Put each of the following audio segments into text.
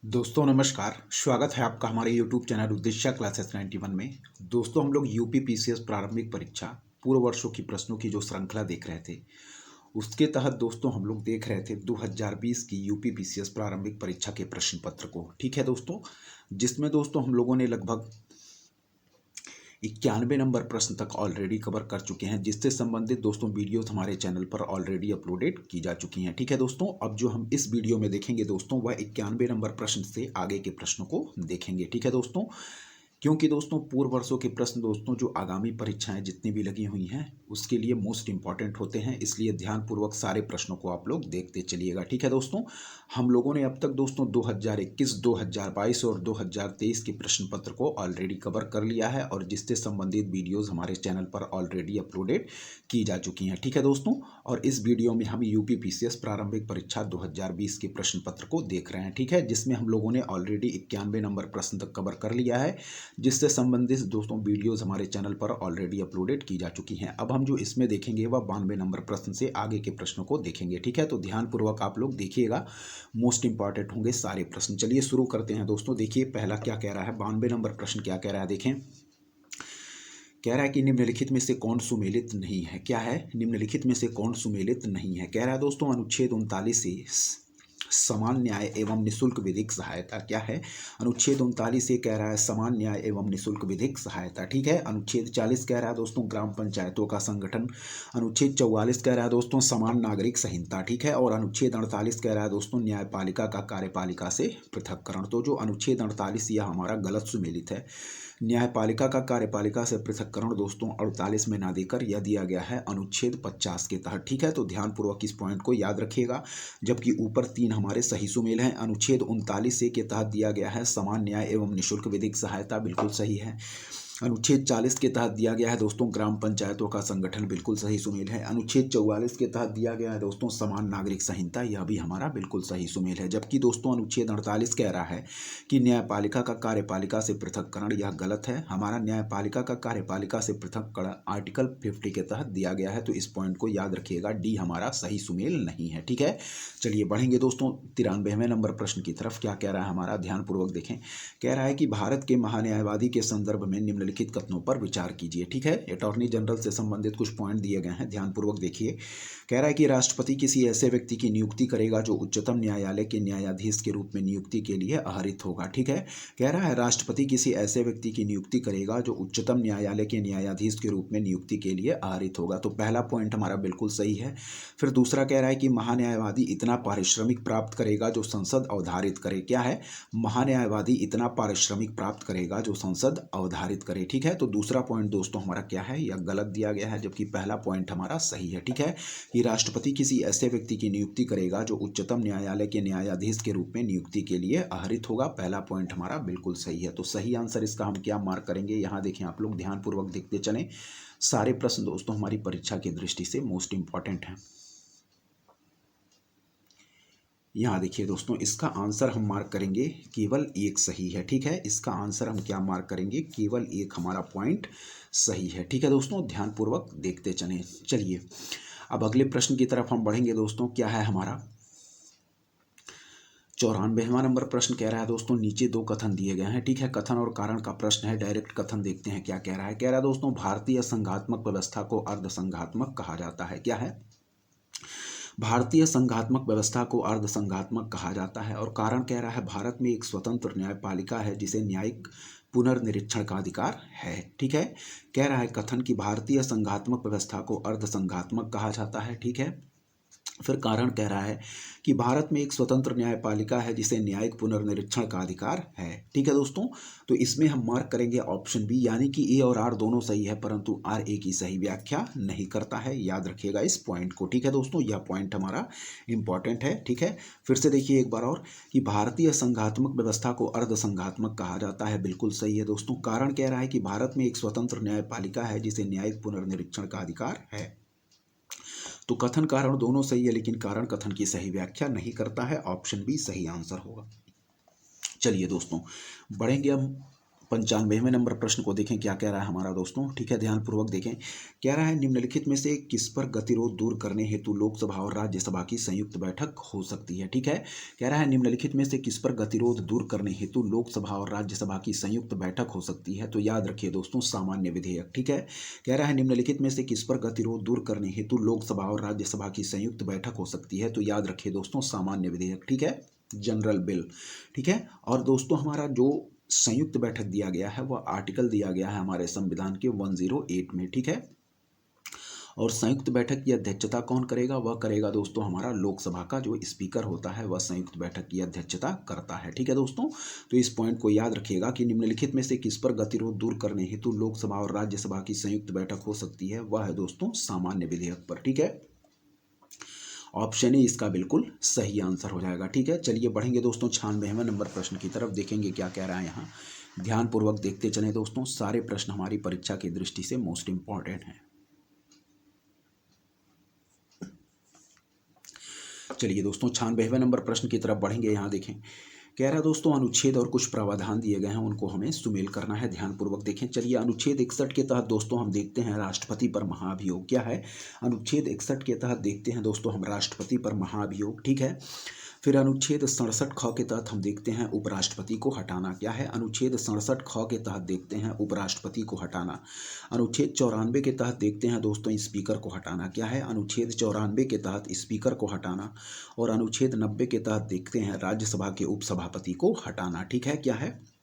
दोस्तों नमस्कार। स्वागत है आपका हमारे YouTube चैनल उद्देश्य क्लासेस 91 में। दोस्तों हम लोग यूपी पीसीएस प्रारंभिक परीक्षा पूर्व वर्षों की प्रश्नों की जो श्रृंखला देख रहे थे, उसके तहत दोस्तों हम लोग देख रहे थे 2020 की यूपी पीसीएस प्रारंभिक परीक्षा के प्रश्न पत्र को। ठीक है दोस्तों, जिसमें दोस्तों हम लोगों ने लगभग 91 नंबर प्रश्न तक ऑलरेडी कवर कर चुके हैं, जिससे संबंधित दोस्तों वीडियोस हमारे चैनल पर ऑलरेडी अपलोडेड की जा चुकी हैं। ठीक है दोस्तों, अब जो हम इस वीडियो में देखेंगे दोस्तों वह 91 नंबर प्रश्न से आगे के प्रश्नों को देखेंगे। ठीक है दोस्तों, क्योंकि दोस्तों पूर्व वर्षों के प्रश्न दोस्तों जो आगामी परीक्षाएं जितनी भी लगी हुई हैं उसके लिए मोस्ट इंपॉर्टेंट होते हैं, इसलिए ध्यानपूर्वक सारे प्रश्नों को आप लोग देखते चलिएगा। ठीक है दोस्तों, हम लोगों ने अब तक दोस्तों 2021, 2022 और 2023 के प्रश्न पत्र को ऑलरेडी कवर कर लिया है और जिससे संबंधित वीडियोस हमारे चैनल पर ऑलरेडी अपलोडेड की जा चुकी हैं। ठीक है दोस्तों, और इस वीडियो में हम यूपी पीसीएस प्रारंभिक परीक्षा 2020 के प्रश्न पत्र को देख रहे हैं। ठीक है, जिसमें हम लोगों ने ऑलरेडी 91 नंबर प्रश्न तक कवर कर लिया है, जिससे संबंधित दोस्तों वीडियोस हमारे चैनल पर ऑलरेडी अपलोडेड की जा चुकी हैं। अब हम जो इसमें देखेंगे वह 92 नंबर प्रश्न से आगे के प्रश्नों को देखेंगे। ठीक है, तो ध्यानपूर्वक आप लोग देखिएगा, मोस्ट इंपॉर्टेंट होंगे सारे प्रश्न। चलिए शुरू करते हैं दोस्तों। देखिए पहला क्या कह रहा है, 92 नंबर प्रश्न क्या कह रहा है, देखें। कह रहा है कि निम्नलिखित में से कौन सुमेलित नहीं है। क्या है, निम्नलिखित में से कौन सुमेलित नहीं है। कह रहा है दोस्तों अनुच्छेद 39 से समान न्याय एवं निशुल्क विधिक सहायता। क्या है, अनुच्छेद 39 से कह रहा है समान न्याय एवं निशुल्क विधिक सहायता। ठीक है, अनुच्छेद 40 कह रहा है दोस्तों ग्राम पंचायतों का संगठन। अनुच्छेद 44 कह रहा है दोस्तों समान नागरिक संहिता। ठीक है, और अनुच्छेद 48 कह रहा है दोस्तों न्यायपालिका का कार्यपालिका से पृथककरण। तो जो अनुच्छेद 48 यह हमारा गलत सुमेलित है। न्यायपालिका का कार्यपालिका से पृथककरण दोस्तों 48 में ना देकर यह दिया गया है अनुच्छेद 50 के तहत। ठीक है, तो ध्यानपूर्वक इस पॉइंट को याद रखिएगा। जबकि ऊपर 3 हमारे सही सुमेल हैं। अनुच्छेद 39 ए के तहत दिया गया है समान न्याय एवं निशुल्क विधिक सहायता, बिल्कुल सही है। अनुच्छेद 40 के तहत दिया गया है दोस्तों ग्राम पंचायतों का संगठन, बिल्कुल सही सुमेल है। अनुच्छेद 44 के तहत दिया गया है दोस्तों समान नागरिक संहिता, यह भी हमारा बिल्कुल सही सुमेल है। जबकि दोस्तों अनुच्छेद 48 कह रहा है कि न्यायपालिका का कार्यपालिका से पृथककरण, यह गलत है। हमारा न्यायपालिका का कार्यपालिका से पृथककरण आर्टिकल 50 के तहत दिया गया है, तो इस पॉइंट को याद रखिएगा, डी हमारा सही सुमेल नहीं है। ठीक है, चलिए बढ़ेंगे दोस्तों 93वें नंबर प्रश्न की तरफ। क्या कह रहा है हमारा, ध्यानपूर्वक देखें। कह रहा है कि भारत के महान्यायवादी के संदर्भ में निम्नलिखित कथनों पर विचार कीजिए। ठीक है, अटॉर्नी जनरल से संबंधित कुछ पॉइंट दिए गए हैं, ध्यानपूर्वक देखिए। कह रहा है कि राष्ट्रपति किसी ऐसे व्यक्ति की नियुक्ति करेगा जो उच्चतम न्यायालय के न्यायाधीश के रूप में नियुक्ति के लिए आहरित होगा। ठीक है, कह रहा है राष्ट्रपति किसी ऐसे व्यक्ति की नियुक्ति करेगा जो उच्चतम न्यायालय के न्यायाधीश के रूप में नियुक्ति के लिए आहरित होगा। तो पहला पॉइंट हमारा बिल्कुल सही है। फिर दूसरा कह रहा है कि महान्यायवादी इतना पारिश्रमिक प्राप्त करेगा जो संसद अवधारित करे। क्या है, महान्यायवादी इतना पारिश्रमिक प्राप्त करेगा जो संसद अवधारित करे। ठीक है, तो दूसरा पॉइंट दोस्तों हमारा क्या है, यह गलत दिया गया है, जबकि पहला पॉइंट हमारा सही है। ठीक है, कि राष्ट्रपति किसी ऐसे व्यक्ति की नियुक्ति करेगा जो उच्चतम न्यायालय के न्यायाधीश के रूप में नियुक्ति के लिए आहरित होगा। पहला पॉइंट हमारा बिल्कुल सही है। तो सही आंसर इसका हम क्या मार्क करेंगे, यहाँ देखें आप लोग, ध्यानपूर्वक देखते चलें। सारे प्रश्न दोस्तों हमारी परीक्षा की दृष्टि से मोस्ट इंपॉर्टेंट हैं। यहाँ देखिए दोस्तों, इसका आंसर हम मार्क करेंगे केवल एक सही है। ठीक है, इसका आंसर हम क्या मार्क करेंगे, केवल एक हमारा पॉइंट सही है। ठीक है दोस्तों, ध्यानपूर्वक देखते चलें। चलिए अब अगले प्रश्न की तरफ हम बढ़ेंगे दोस्तों। क्या है हमारा 94वां नंबर प्रश्न। कह रहा है दोस्तों नीचे 2 कथन दिए गए हैं। ठीक है, कथन और कारण का प्रश्न है। डायरेक्ट कथन देखते हैं क्या कह रहा है। कह रहा है दोस्तों भारतीय संघात्मक व्यवस्था को अर्ध संघात्मक कहा जाता है। क्या है, भारतीय संघात्मक व्यवस्था को अर्ध संघात्मक कहा जाता है। और कारण कह रहा है भारत में एक स्वतंत्र न्यायपालिका है जिसे न्यायिक पुनर्निरीक्षण का अधिकार है। ठीक है, कह रहा है कथन कि भारतीय संघात्मक व्यवस्था को अर्ध संघात्मक कहा जाता है। ठीक है, फिर कारण कह रहा है कि भारत में एक स्वतंत्र न्यायपालिका है जिसे न्यायिक पुनर्निरीक्षण का अधिकार है। ठीक है दोस्तों, तो इसमें हम मार्क करेंगे ऑप्शन बी, यानी कि ए और आर दोनों सही है, परंतु आर ए की सही व्याख्या नहीं करता है। याद रखिएगा इस पॉइंट को। ठीक है दोस्तों, यह पॉइंट हमारा इंपॉर्टेंट है। ठीक है, फिर से देखिए एक बार और कि भारतीय संघात्मक व्यवस्था को अर्ध संघात्मक कहा जाता है, बिल्कुल सही है दोस्तों। कारण कह रहा है कि भारत में एक स्वतंत्र न्यायपालिका है जिसे न्यायिक पुनर्निरीक्षण का अधिकार है। तो कथन कारण दोनों सही है, लेकिन कारण कथन की सही व्याख्या नहीं करता है। ऑप्शन बी सही आंसर होगा। चलिए दोस्तों बढ़ेंगे हम 95वें नंबर प्रश्न को देखें क्या कह रहा है हमारा दोस्तों, ठीक है, ध्यानपूर्वक देखें। कह रहा है निम्नलिखित में से किस पर गतिरोध दूर करने हेतु लोकसभा और राज्यसभा की संयुक्त बैठक हो सकती है, ठीक है। कह रहा है निम्नलिखित में से किस पर गतिरोध दूर करने हेतु लोकसभा और राज्यसभा की संयुक्त बैठक हो सकती है, तो याद रखिए दोस्तों सामान्य विधेयक, ठीक है। कह रहा है निम्नलिखित में से किस पर गतिरोध दूर करने हेतु लोकसभा और राज्यसभा की संयुक्त बैठक हो सकती है, तो याद रखिए दोस्तों सामान्य विधेयक, ठीक है, जनरल बिल, ठीक है। और दोस्तों हमारा जो संयुक्त बैठक दिया गया है वह आर्टिकल दिया गया है हमारे संविधान के 108 में, ठीक है। और संयुक्त बैठक की अध्यक्षता कौन करेगा, वह करेगा दोस्तों हमारा लोकसभा का जो स्पीकर होता है वह संयुक्त बैठक की अध्यक्षता करता है, ठीक है दोस्तों। तो इस पॉइंट को याद रखिएगा कि निम्नलिखित में से किस पर गतिरोध दूर करने हेतु लोकसभा और राज्यसभा की संयुक्त बैठक हो सकती है, वह है दोस्तों सामान्य विधेयक पर, ठीक है। ऑप्शन ए इसका बिल्कुल सही आंसर हो जाएगा, ठीक है। चलिए बढ़ेंगे दोस्तों 96वें नंबर प्रश्न की तरफ, देखेंगे क्या कह रहा है यहाँ। ध्यानपूर्वक देखते चलें दोस्तों, सारे प्रश्न हमारी परीक्षा की दृष्टि से मोस्ट इंपॉर्टेंट हैं। चलिए दोस्तों 96वें नंबर प्रश्न की तरफ बढ़ेंगे। यहाँ देखें कह रहा है दोस्तों अनुच्छेद और कुछ प्रावधान दिए गए हैं उनको हमें सुमेल करना है, ध्यानपूर्वक देखें। चलिए अनुच्छेद 61 के तहत दोस्तों हम देखते हैं राष्ट्रपति पर महाभियोग क्या है। अनुच्छेद 61 के तहत देखते हैं दोस्तों हम राष्ट्रपति पर महाभियोग, ठीक है। फिर अनुच्छेद 67 ख के तहत हम देखते हैं उपराष्ट्रपति को हटाना क्या है। अनुच्छेद 67 ख के तहत देखते हैं उपराष्ट्रपति को हटाना। अनुच्छेद 94 के तहत देखते हैं दोस्तों स्पीकर को हटाना क्या है। अनुच्छेद 94 के तहत स्पीकर को हटाना। और अनुच्छेद 90 के तहत देखते हैं राज्यसभा के उपसभापति को हटाना, ठीक है, क्या है।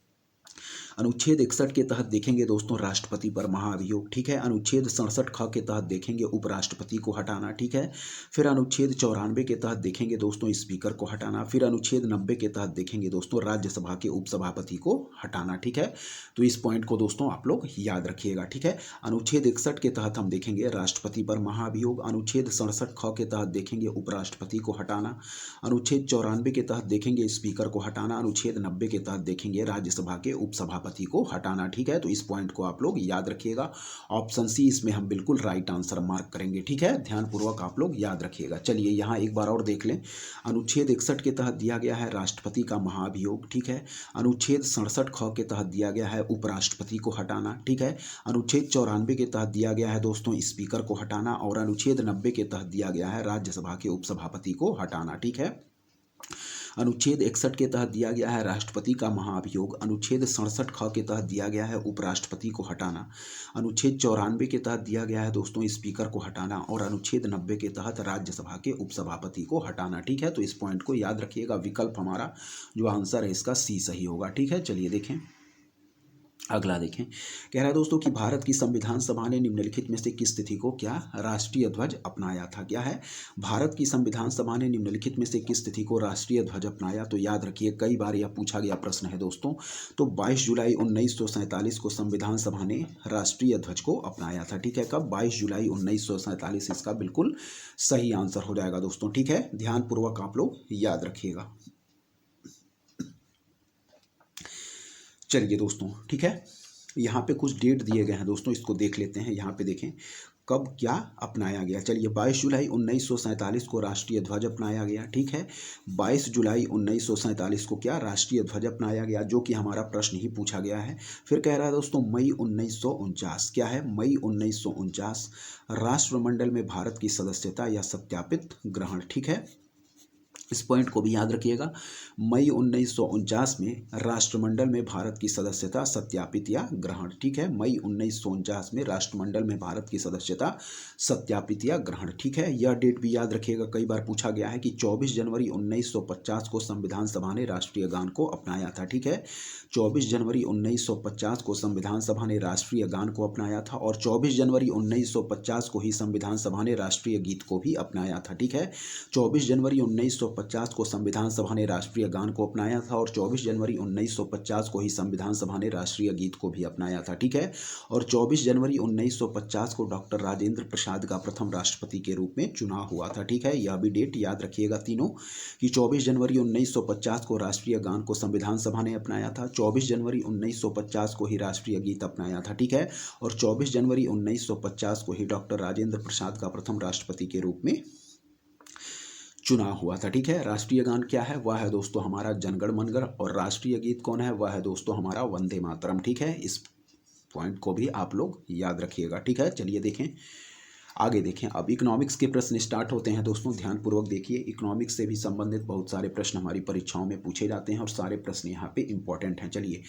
अनुच्छेद 61 के तहत देखेंगे दोस्तों राष्ट्रपति पर महाभियोग, ठीक है। अनुच्छेद 67 ख के तहत देखेंगे उपराष्ट्रपति को हटाना, ठीक है। फिर अनुच्छेद 94 के तहत देखेंगे दोस्तों स्पीकर को हटाना। फिर अनुच्छेद 90 के तहत देखेंगे दोस्तों राज्यसभा के उपसभापति को हटाना, ठीक है। तो इस पॉइंट को दोस्तों आप लोग याद रखिएगा, ठीक है। अनुच्छेद 61 के तहत हम देखेंगे राष्ट्रपति पर महाभियोग। अनुच्छेद 67 ख के तहत देखेंगे उपराष्ट्रपति को हटाना। अनुच्छेद 94 के तहत देखेंगे स्पीकर को हटाना। अनुच्छेद 90 के तहत देखेंगे राज्यसभा के उपसभापति को हटाना, ठीक है। तो इस पॉइंट को आप लोग याद रखिएगा। ऑप्शन सी इसमें हम बिल्कुल राइट आंसर मार्क करेंगे, ठीक है। ध्यानपूर्वक आप लोग याद रखिएगा। चलिए यहाँ एक बार और देख लें। अनुच्छेद 61 के तहत दिया गया है राष्ट्रपति का महाभियोग, ठीक है। अनुच्छेद 67 ख के तहत दिया गया है उपराष्ट्रपति को हटाना, ठीक है। अनुच्छेद 94 के तहत दिया गया है दोस्तों स्पीकर को हटाना। और अनुच्छेद 90 के तहत दिया गया है राज्यसभा के उपसभापति को हटाना, ठीक है। अनुच्छेद 61 के तहत दिया गया है राष्ट्रपति का महाभियोग। अनुच्छेद 67 ख के तहत दिया गया है उपराष्ट्रपति को हटाना। अनुच्छेद 94 के तहत दिया गया है दोस्तों स्पीकर को हटाना। और अनुच्छेद 90 के तहत राज्यसभा के उपसभापति को हटाना, ठीक है। तो इस पॉइंट को याद रखिएगा। विकल्प हमारा जो आंसर है इसका सी सही होगा, ठीक है। चलिए देखें अगला देखें। कह रहा है दोस्तों कि भारत की संविधान सभा ने निम्नलिखित में से किस तिथि को क्या राष्ट्रीय ध्वज अपनाया था, क्या है। भारत की संविधान सभा ने निम्नलिखित में से किस तिथि को राष्ट्रीय ध्वज अपनाया, तो याद रखिए कई बार यह पूछा गया प्रश्न है दोस्तों। तो 22 जुलाई 1947 को संविधान सभा ने राष्ट्रीय ध्वज को अपनाया था, ठीक है। कब, 22 जुलाई 1947। इसका बिल्कुल सही आंसर हो जाएगा दोस्तों, ठीक है। ध्यानपूर्वक आप लोग याद रखिएगा। चलिए दोस्तों, ठीक है, यहाँ पे कुछ डेट दिए गए हैं दोस्तों, इसको देख लेते हैं। यहाँ पे देखें कब क्या अपनाया गया। चलिए 22 जुलाई 1947 को राष्ट्रीय ध्वज अपनाया गया, ठीक है। 22 जुलाई 1947 को क्या राष्ट्रीय ध्वज अपनाया गया, जो कि हमारा प्रश्न ही पूछा गया है। फिर कह रहा है दोस्तों मई 1949, क्या है, मई 1949 राष्ट्रमंडल में भारत की सदस्यता या सत्यापित ग्रहण, ठीक है। इस पॉइंट को भी याद रखिएगा। मई 1949 में राष्ट्रमंडल में भारत की सदस्यता सत्यापित या ग्रहण, ठीक है। मई 1949 में राष्ट्रमंडल में भारत की सदस्यता सत्यापित या ग्रहण, ठीक है। यह डेट भी याद रखिएगा, कई बार पूछा गया है कि 24 जनवरी 1950 को संविधान सभा ने राष्ट्रीय गान को अपनाया था, ठीक है। 24 जनवरी 1950 को संविधान सभा ने राष्ट्रीय गान को अपनाया था। और 24 जनवरी 1950 को ही संविधान सभा ने राष्ट्रीय गीत को भी अपनाया था, ठीक है। 24 जनवरी 1950 को संविधान सभा ने राष्ट्रीय गान को अपनाया था। और 24 जनवरी 1950 को ही संविधान सभा ने राष्ट्रीय गीत को भी अपनाया था, ठीक है। और 24 जनवरी 1950 को डॉक्टर राजेंद्र प्रसाद का प्रथम राष्ट्रपति के रूप में चुनाव हुआ था, ठीक है। यह भी डेट याद रखिएगा तीनों, कि 24 जनवरी 1950 को राष्ट्रीय गान को संविधान सभा ने अपनाया था। 24 जनवरी 1950 को ही राष्ट्रीय गीत अपनाया था, ठीक है। और 24 जनवरी 1950 को ही डॉक्टर राजेंद्र प्रसाद का प्रथम राष्ट्रपति के रूप में चुनाव हुआ था। ठीक है, राष्ट्रीय गान क्या है? वह है दोस्तों हमारा जनगण मनगढ़। और राष्ट्रीय गीत कौन है? वह है दोस्तों हमारा वंदे मातरम। ठीक है, इस पॉइंट को भी आप लोग याद रखिएगा। ठीक है, चलिए देखें, आगे देखें। अब इकोनॉमिक्स के प्रश्न स्टार्ट होते हैं दोस्तों, ध्यानपूर्वक देखिए। इकोनॉमिक्स से भी संबंधित बहुत सारे प्रश्न हमारी परीक्षाओं में पूछे जाते हैं और सारे प्रश्न यहाँ पे इंपॉर्टेंट हैं। चलिए,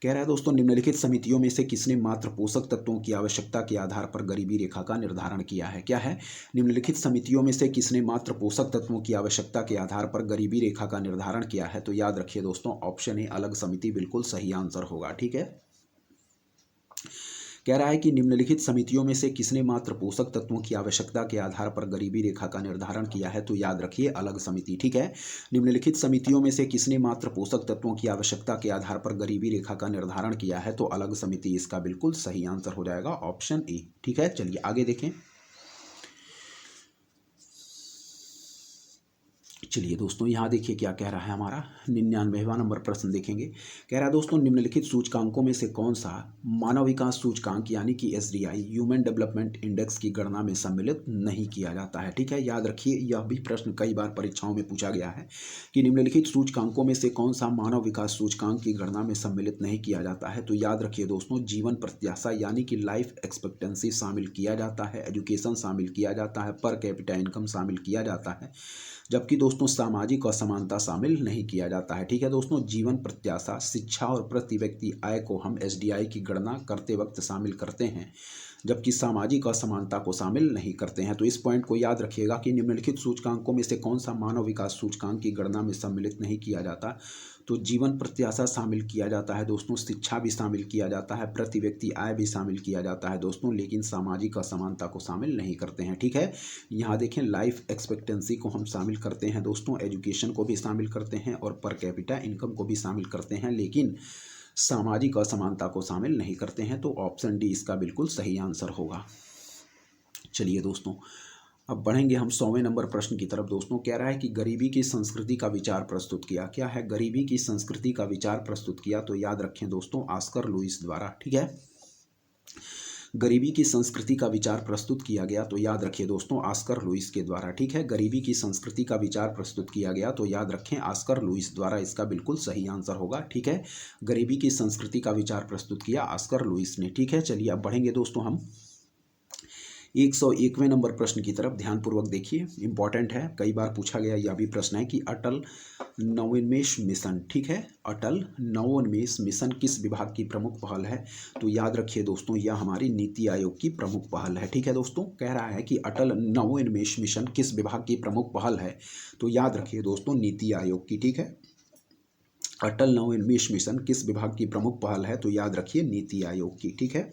कह रहा है दोस्तों, निम्नलिखित समितियों में से किसने मात्र पोषक तत्वों की आवश्यकता के आधार पर गरीबी रेखा का निर्धारण किया है? क्या है? निम्नलिखित समितियों में से किसने मात्र पोषक तत्वों की आवश्यकता के आधार पर गरीबी रेखा का निर्धारण किया है? तो याद रखिए दोस्तों, ऑप्शन ए अलग समिति बिल्कुल सही आंसर होगा। ठीक है, कह रहा है कि निम्नलिखित समितियों में से किसने मात्र पोषक तत्वों की आवश्यकता के आधार पर गरीबी रेखा का निर्धारण किया है? तो याद रखिए अलग समिति। ठीक है, निम्नलिखित समितियों में से किसने मात्र पोषक तत्वों की आवश्यकता के आधार पर गरीबी रेखा का निर्धारण किया है? तो अलग समिति इसका बिल्कुल सही आंसर हो जाएगा, ऑप्शन ए। ठीक है, चलिए आगे देखें। चलिए दोस्तों, यहाँ देखिए क्या कह रहा है हमारा 99वां नंबर प्रश्न देखेंगे। कह रहा है दोस्तों, निम्नलिखित सूचकांकों में से कौन सा मानव विकास सूचकांक यानी कि एसडीआई ह्यूमन डेवलपमेंट इंडेक्स की गणना में सम्मिलित नहीं किया जाता है? ठीक है, याद रखिए, यह भी प्रश्न कई बार परीक्षाओं में पूछा गया है कि निम्नलिखित सूचकांकों में से कौन सा मानव विकास सूचकांक की गणना में सम्मिलित नहीं किया जाता है? तो याद रखिए दोस्तों, जीवन प्रत्याशा यानी कि लाइफ एक्सपेक्टेंसी शामिल किया जाता है, एजुकेशन शामिल किया जाता है, पर कैपिटा इनकम शामिल किया जाता है, जबकि दोस्तों सामाजिक असमानता शामिल नहीं किया जाता है। ठीक है दोस्तों, जीवन प्रत्याशा, शिक्षा और प्रति व्यक्ति आय को हम एसडीआई की गणना करते वक्त शामिल करते हैं, जबकि सामाजिक असमानता को शामिल नहीं करते हैं। तो इस पॉइंट को याद रखिएगा कि निम्नलिखित सूचकांकों में से कौन सा मानव विकास सूचकांक की गणना में सम्मिलित नहीं किया जाता? तो जीवन प्रत्याशा शामिल किया जाता है दोस्तों, शिक्षा भी शामिल किया जाता है, प्रति व्यक्ति आय भी शामिल किया जाता है दोस्तों, लेकिन सामाजिक असमानता को शामिल नहीं करते हैं। ठीक है, यहाँ देखें, लाइफ एक्सपेक्टेंसी को हम शामिल करते हैं दोस्तों, एजुकेशन को भी शामिल करते हैं और पर कैपिटा इनकम को भी शामिल करते हैं, लेकिन सामाजिक असमानता को शामिल नहीं करते हैं। तो ऑप्शन डी इसका बिल्कुल सही आंसर होगा। चलिए दोस्तों, अब बढ़ेंगे हम 100वें नंबर प्रश्न की तरफ दोस्तों। कह रहा है कि गरीबी की संस्कृति का विचार प्रस्तुत किया। क्या है? गरीबी की संस्कृति का विचार प्रस्तुत किया। तो याद रखें दोस्तों, ऑस्कर लुईस द्वारा। ठीक है, गरीबी की संस्कृति का विचार प्रस्तुत किया गया। तो याद रखिए दोस्तों, ऑस्कर लुईस के द्वारा। ठीक है, गरीबी की संस्कृति का विचार प्रस्तुत किया गया। तो याद रखें, ऑस्कर लुईस द्वारा इसका बिल्कुल सही आंसर होगा। ठीक है, गरीबी की संस्कृति का विचार प्रस्तुत किया ऑस्कर लुईस ने। ठीक है, चलिए अब बढ़ेंगे दोस्तों हम 101वें नंबर प्रश्न की तरफ। ध्यानपूर्वक देखिए, इंपॉर्टेंट है, कई बार पूछा गया यह भी प्रश्न है कि अटल नवोन्मेष मिशन, ठीक है, अटल नवोन्मेष मिशन किस विभाग की प्रमुख पहल है? तो याद रखिए दोस्तों, यह हमारी नीति आयोग की प्रमुख पहल है। ठीक है दोस्तों, कह रहा है कि अटल नवोन्मेष मिशन किस विभाग की प्रमुख पहल है? तो याद रखिए दोस्तों, नीति आयोग की। ठीक है, अटल नवोन्मेष मिशन किस विभाग की प्रमुख पहल है? तो याद रखिए, नीति आयोग की। ठीक है,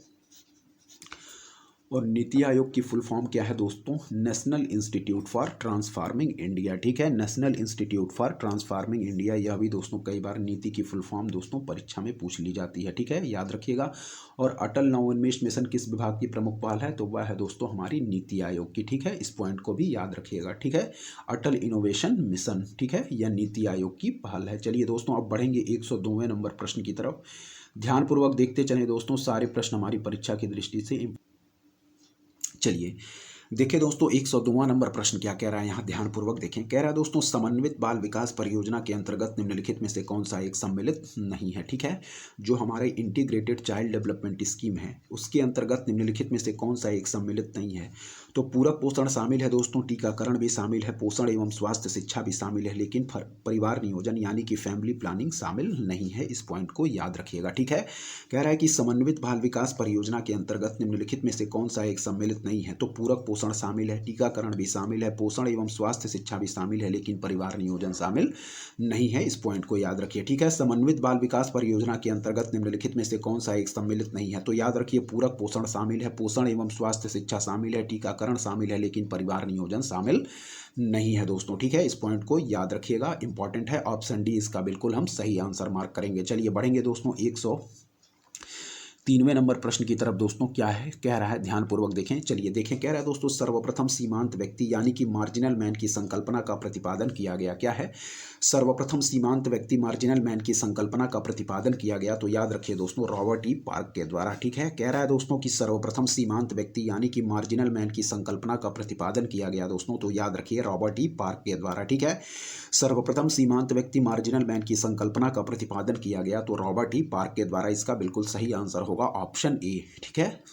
और नीति आयोग की फुल फॉर्म क्या है दोस्तों? National institute for transforming India. ठीक है, national institute for transforming India, यह भी दोस्तों कई बार नीति की फुल फॉर्म दोस्तों परीक्षा में पूछ ली जाती है। ठीक है, याद रखिएगा। और अटल नवोन्मेष मिशन किस विभाग की प्रमुख पहल है? तो वह है दोस्तों हमारी नीति आयोग की। ठीक है, इस पॉइंट को भी याद रखिएगा। ठीक है, अटल इनोवेशन मिशन, ठीक है, यह नीति आयोग की पहल है। चलिए दोस्तों, अब बढ़ेंगे 102वें नंबर प्रश्न की तरफ। ध्यानपूर्वक देखते चलें दोस्तों, सारे प्रश्न हमारी परीक्षा की दृष्टि से। चलिए देखिए दोस्तों, 102वां नंबर प्रश्न क्या कह रहा है, यहाँ ध्यानपूर्वक देखें। कह रहा है दोस्तों, समन्वित बाल विकास परियोजना के अंतर्गत निम्नलिखित में से कौन सा एक सम्मिलित नहीं है? ठीक है, जो हमारे इंटीग्रेटेड चाइल्ड डेवलपमेंट स्कीम है उसके अंतर्गत निम्नलिखित में से कौन सा एक सम्मिलित नहीं है? तो पूरक पोषण शामिल है दोस्तों, टीकाकरण भी शामिल है, पोषण एवं स्वास्थ्य शिक्षा भी शामिल है, लेकिन परिवार नियोजन यानी कि फैमिली प्लानिंग शामिल नहीं है। इस पॉइंट को याद रखिएगा। ठीक है, कह रहा है कि समन्वित बाल विकास परियोजना के अंतर्गत निम्नलिखित में से कौन सा एक सम्मिलित नहीं है? तो पूरक पोषण शामिल है, टीकाकरण भी शामिल है, पोषण एवं स्वास्थ्य शिक्षा भी शामिल है, लेकिन परिवार नियोजन शामिल नहीं है। इस पॉइंट को याद रखिए। ठीक है, समन्वित बाल विकास परियोजना के अंतर्गत निम्नलिखित में से कौन सा एक सम्मिलित नहीं है? तो याद रखिए, पूरक पोषण शामिल है, पोषण एवं स्वास्थ्य शिक्षा शामिल है, टीकाकरण शामिल है, लेकिन परिवार नियोजन शामिल नहीं है दोस्तों। ठीक है, इस पॉइंट को याद रखिएगा, इंपॉर्टेंट है। ऑप्शन डी इसका बिल्कुल हम सही आंसर मार्क करेंगे। चलिए बढ़ेंगे दोस्तों 93वें नंबर प्रश्न की तरफ दोस्तों क्या है, कह रहा है, ध्यानपूर्वक देखें। चलिए देखें, कह रहा है दोस्तों, सर्वप्रथम सीमांत व्यक्ति यानी कि मार्जिनल मैन की संकल्पना का प्रतिपादन किया गया। क्या है? सर्वप्रथम सीमांत व्यक्ति मार्जिनल मैन की संकल्पना का प्रतिपादन किया गया। तो याद रखिए दोस्तों, रॉबर्ट ई पार्क के द्वारा। ठीक है, कह रहा है दोस्तों कि सर्वप्रथम सीमांत व्यक्ति यानी कि मार्जिनल मैन की संकल्पना का प्रतिपादन किया गया दोस्तों। तो याद रखिए, रॉबर्ट ई पार्क के द्वारा। ठीक है, सर्वप्रथम सीमांत व्यक्ति मार्जिनल मैन की संकल्पना का प्रतिपादन किया गया, तो रॉबर्ट ई पार्क के द्वारा। इसका बिल्कुल सही आंसर होगा ऑप्शन ए। ठीक है,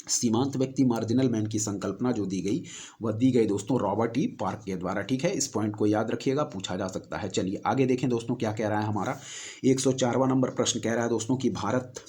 सीमांत व्यक्ति मार्जिनल मैन की संकल्पना जो दी गई, वह दी गई दोस्तों रॉबर्ट ई पार्क के द्वारा। ठीक है, इस पॉइंट को याद रखिएगा, पूछा जा सकता है। चलिए आगे देखें दोस्तों, क्या कह रहा है हमारा 104वां नंबर प्रश्न। कह रहा है दोस्तों कि भारत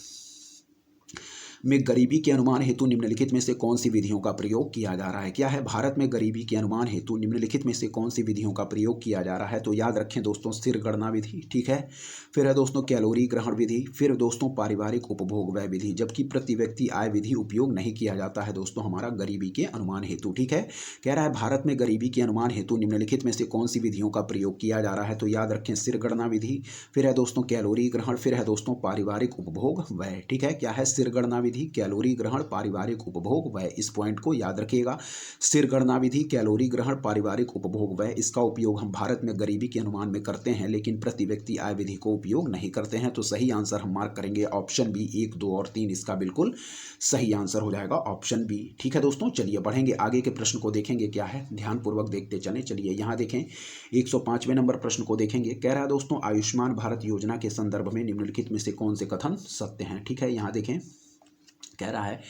में गरीबी के अनुमान हेतु निम्नलिखित में से कौन सी विधियों का प्रयोग किया जा रहा है। क्या है? भारत में गरीबी के अनुमान हेतु निम्नलिखित में से कौन सी विधियों का प्रयोग किया जा रहा है। तो याद रखें दोस्तों, स्थिर गणना विधि। ठीक है, फिर है दोस्तों कैलोरी ग्रहण विधि, फिर दोस्तों पारिवारिक उपभोग व्यय विधि, जबकि प्रति व्यक्ति आय विधि उपयोग नहीं किया जाता है दोस्तों हमारा गरीबी के अनुमान हेतु। ठीक है, कह रहा है भारत में गरीबी के अनुमान हेतु निम्नलिखित में से कौन सी विधियों का प्रयोग किया जा रहा है। तो याद रखें, स्थिर गणना विधि, फिर है दोस्तों कैलोरी ग्रहण, फिर है दोस्तों पारिवारिक उपभोग व्यय। ठीक है, क्या है? स्थिर गणना विधि, कैलोरी ग्रहण, पारिवारिक उपभोग व्यय। इस पॉइंट को याद रखिएगा, स्थिर गणना विधि, कैलोरी ग्रहण, पारिवारिक उपभोग व्यय, इसका उपयोग हम भारत में गरीबी के अनुमान में करते हैं, लेकिन प्रति व्यक्ति आय विधि को उपयोग नहीं करते हैं। तो सही आंसर हम मार्क करेंगे ऑप्शन बी। 1, 2 और 3 इसका बिल्कुल सही आंसर हो जाएगा ऑप्शन बी। ठीक है दोस्तों, चलिए बढ़ेंगे आगे के प्रश्न को, देखेंगे क्या है, ध्यानपूर्वक देखते चलें। चलिए यहाँ देखें, 105वें नंबर प्रश्न को देखेंगे। कह रहा है दोस्तों, आयुष्मान भारत योजना के संदर्भ में निम्नलिखित में से कौन से कथन सत्य हैं। ठीक है, यहाँ देखें, कह रहा है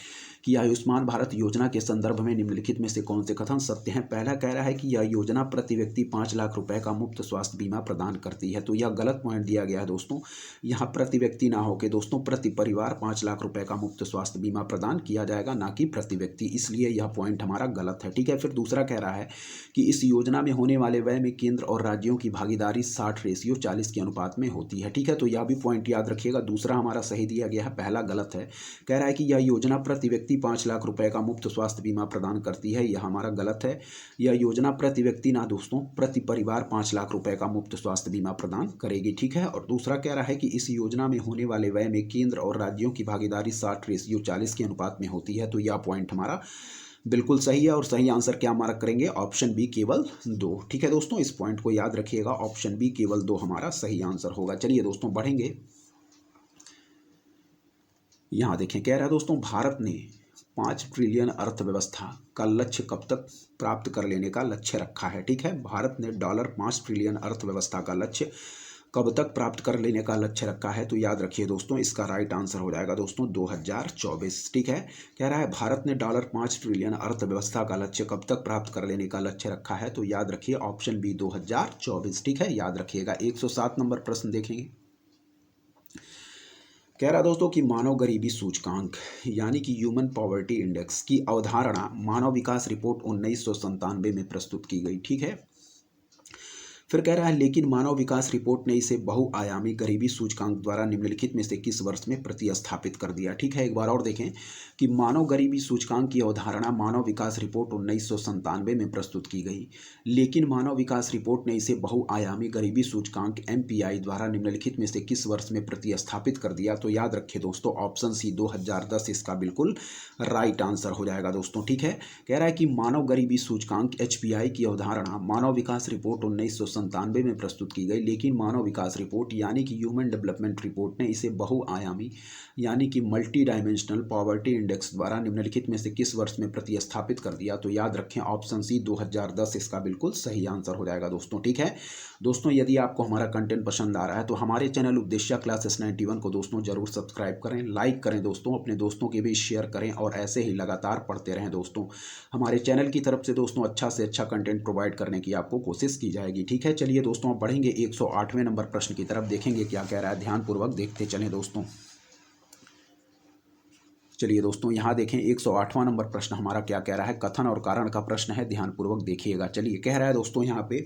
कि आयुष्मान भारत योजना के संदर्भ में निम्नलिखित में से कौन से कथन सत्य हैं। पहला कह रहा है कि यह योजना प्रति व्यक्ति 5 लाख रुपए का मुफ्त स्वास्थ्य बीमा प्रदान करती है। तो यह गलत पॉइंट दिया गया है दोस्तों, यहाँ प्रति व्यक्ति ना होकर दोस्तों प्रति परिवार 5 लाख रुपए का मुफ्त स्वास्थ्य बीमा प्रदान किया जाएगा, ना कि प्रति व्यक्ति, इसलिए यह पॉइंट हमारा गलत है। ठीक है, फिर दूसरा कह रहा है कि इस योजना में होने वाले व्यय में केंद्र और राज्यों की भागीदारी 60:40 के अनुपात में होती है। ठीक है, तो यह भी पॉइंट याद रखिएगा, दूसरा हमारा सही दिया गया है, पहला गलत है। कह रहा है कि यह योजना प्रति व्यक्ति 5 लाख रुपए का मुफ्त स्वास्थ्य बीमा प्रदान करती है, यह हमारा गलत है। यह योजना प्रति व्यक्ति ना दोस्तों, प्रति परिवार 5 लाख रुपए का मुफ्त स्वास्थ्य बीमा प्रदान करेगी। ठीक है, और दूसरा कह रहा है कि इस योजना में होने वाले व्यय में केंद्र और राज्यों की भागीदारी 60:40 के अनुपात में होती है। तो यह पॉइंट हमारा बिल्कुल सही है, और सही आंसर क्या मार्क करेंगे, ऑप्शन बी केवल 2। ठीक है दोस्तों, इस पॉइंट को याद रखिएगा, ऑप्शन बी केवल 2 हमारा सही आंसर होगा। चलिए दोस्तों बढ़ेंगे, यहां देखें, कह रहा है दोस्तों, भारत ने 5 ट्रिलियन अर्थव्यवस्था का लक्ष्य कब तक प्राप्त कर लेने का लक्ष्य रखा है। ठीक है, भारत ने $5 ट्रिलियन अर्थव्यवस्था का लक्ष्य कब तक प्राप्त कर लेने का लक्ष्य रखा है। तो याद रखिए दोस्तों, इसका राइट आंसर हो जाएगा दोस्तों 2024। ठीक है, कह रहा है भारत ने $5 ट्रिलियन अर्थव्यवस्था का लक्ष्य कब तक प्राप्त कर लेने का लक्ष्य रखा है। तो याद रखिए ऑप्शन बी 2024। ठीक है, याद रखिएगा। 107 नंबर प्रश्न देखेंगे। कह रहा दोस्तों कि मानव गरीबी सूचकांक यानी कि ह्यूमन पॉवर्टी इंडेक्स की अवधारणा मानव विकास रिपोर्ट 1997 में प्रस्तुत की गई। ठीक है, फिर कह रहा है लेकिन मानव विकास रिपोर्ट ने इसे बहुआयामी गरीबी सूचकांक द्वारा निम्नलिखित में से किस वर्ष में प्रतिस्थापित कर दिया। ठीक है, एक बार और देखें कि मानव गरीबी सूचकांक की अवधारणा मानव विकास रिपोर्ट 1997 में प्रस्तुत की गई, लेकिन मानव विकास रिपोर्ट ने इसे बहुआयामी गरीबी सूचकांक MPI द्वारा निम्नलिखित में से किस वर्ष में प्रतिस्थापित कर दिया। तो याद रखिए दोस्तों, ऑप्शन सी 2010 इसका बिल्कुल राइट आंसर हो जाएगा दोस्तों। ठीक है, कह रहा है कि मानव गरीबी सूचकांक HPI की अवधारणा मानव विकास रिपोर्ट 1997 में प्रस्तुत की गई, लेकिन मानव विकास रिपोर्ट यानी कि ह्यूमन डेवलपमेंट रिपोर्ट ने इसे बहुआयामी यानी कि मल्टी डायमेंशनल पॉवर्टी इंडेक्स द्वारा निम्नलिखित में से किस वर्ष में प्रतिस्थापित कर दिया। तो याद रखें ऑप्शन सी 2010 इसका बिल्कुल सही आंसर हो जाएगा दोस्तों। ठीक है दोस्तों, यदि आपको हमारा कंटेंट पसंद आ रहा है तो हमारे चैनल उपदेशिया क्लासेस 91 को दोस्तों जरूर सब्सक्राइब करें, लाइक करें दोस्तों, अपने दोस्तों के भी शेयर करें और ऐसे ही लगातार पढ़ते रहें दोस्तों। हमारे चैनल की तरफ से दोस्तों अच्छा से अच्छा कंटेंट प्रोवाइड करने की आपको कोशिश की जाएगी। ठीक है, चलिए दोस्तों अब बढ़ेंगे 108वें नंबर प्रश्न की तरफ, देखेंगे क्या कह रहा है, ध्यानपूर्वक देखते चलें दोस्तों। चलिए दोस्तों यहाँ देखें 108वां नंबर प्रश्न हमारा क्या कह रहा है, कथन और कारण का प्रश्न है, ध्यानपूर्वक देखिएगा। चलिए कह रहा है दोस्तों, यहाँ पे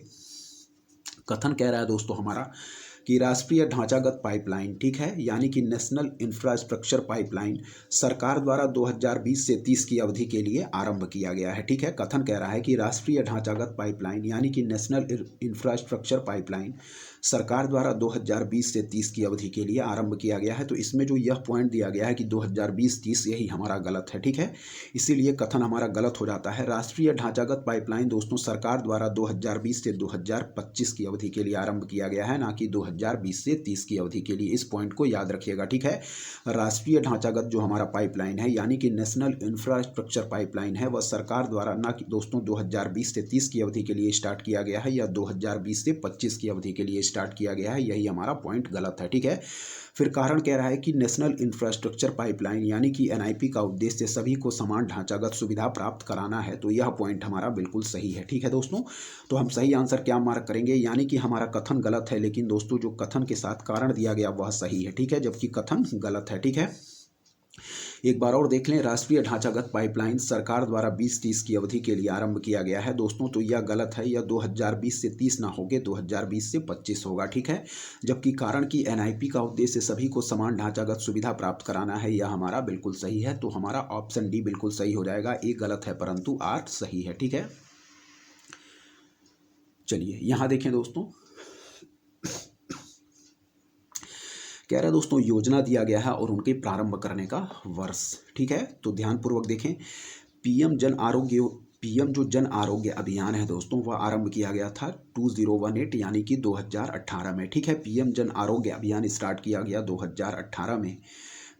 कथन कह रहा है दोस्तों हमारा कि राष्ट्रीय ढांचागत पाइपलाइन, ठीक है, यानी कि नेशनल इंफ्रास्ट्रक्चर पाइपलाइन सरकार द्वारा 2020 से 30 की अवधि के लिए आरंभ किया गया है। ठीक है, कथन कह रहा है कि राष्ट्रीय ढांचागत पाइपलाइन यानी कि नेशनल इंफ्रास्ट्रक्चर पाइपलाइन सरकार द्वारा 2020 से 30 की अवधि के लिए आरंभ किया गया है। तो इसमें जो यह पॉइंट दिया गया है कि 2020-30, यही हमारा गलत है। ठीक है, इसीलिए कथन हमारा गलत हो जाता है। राष्ट्रीय ढांचागत पाइपलाइन दोस्तों सरकार द्वारा 2020 से 2025 की अवधि के लिए आरंभ किया गया है, ना कि 2020 से 30 की अवधि के लिए। इस पॉइंट को याद रखिएगा। ठीक है, राष्ट्रीय ढांचागत जो हमारा पाइपलाइन है यानी कि नेशनल इंफ्रास्ट्रक्चर पाइपलाइन है, वह सरकार द्वारा ना कि दोस्तों 2020 से 30 की अवधि के लिए स्टार्ट किया गया है या 2020 से 25 की अवधि के लिए स्टार्ट किया गया है। यही हमारा पॉइंट गलत है। ठीक है, फिर कारण कह रहा है कि नेशनल इंफ्रास्ट्रक्चर पाइपलाइन यानी कि एनआईपी का उद्देश्य सभी को समान ढांचागत सुविधा प्राप्त कराना है। तो यह पॉइंट हमारा बिल्कुल सही है। ठीक है दोस्तों, तो हम सही आंसर क्या मार्क करेंगे, यानी कि हमारा कथन गलत है, लेकिन दोस्तों जो कथन के साथ कारण दिया गया वह सही है। ठीक है, जबकि कथन गलत है। ठीक है, एक बार और देख लें, राष्ट्रीय ढांचागत पाइपलाइन सरकार द्वारा 20-30 की अवधि के लिए आरंभ किया गया है दोस्तों। तो यह गलत है, यह 2020 से 30 ना होकर 2020 से 25 होगा। ठीक है, जबकि कारण कि एनआईपी का उद्देश्य सभी को समान ढांचागत सुविधा प्राप्त कराना है, यह हमारा बिल्कुल सही है। तो हमारा ऑप्शन डी बिल्कुल सही हो जाएगा। ए गलत है परंतु 8 सही है। ठीक है, चलिए यहां देखें दोस्तों, कह रहा है दोस्तों योजना दिया गया है और उनके प्रारंभ करने का वर्ष। ठीक है, तो ध्यानपूर्वक देखें, पीएम जो जन आरोग्य अभियान है दोस्तों, वह आरंभ किया गया था 2018 यानी कि 2018 में। ठीक है, पीएम जन आरोग्य अभियान स्टार्ट किया गया 2018 में।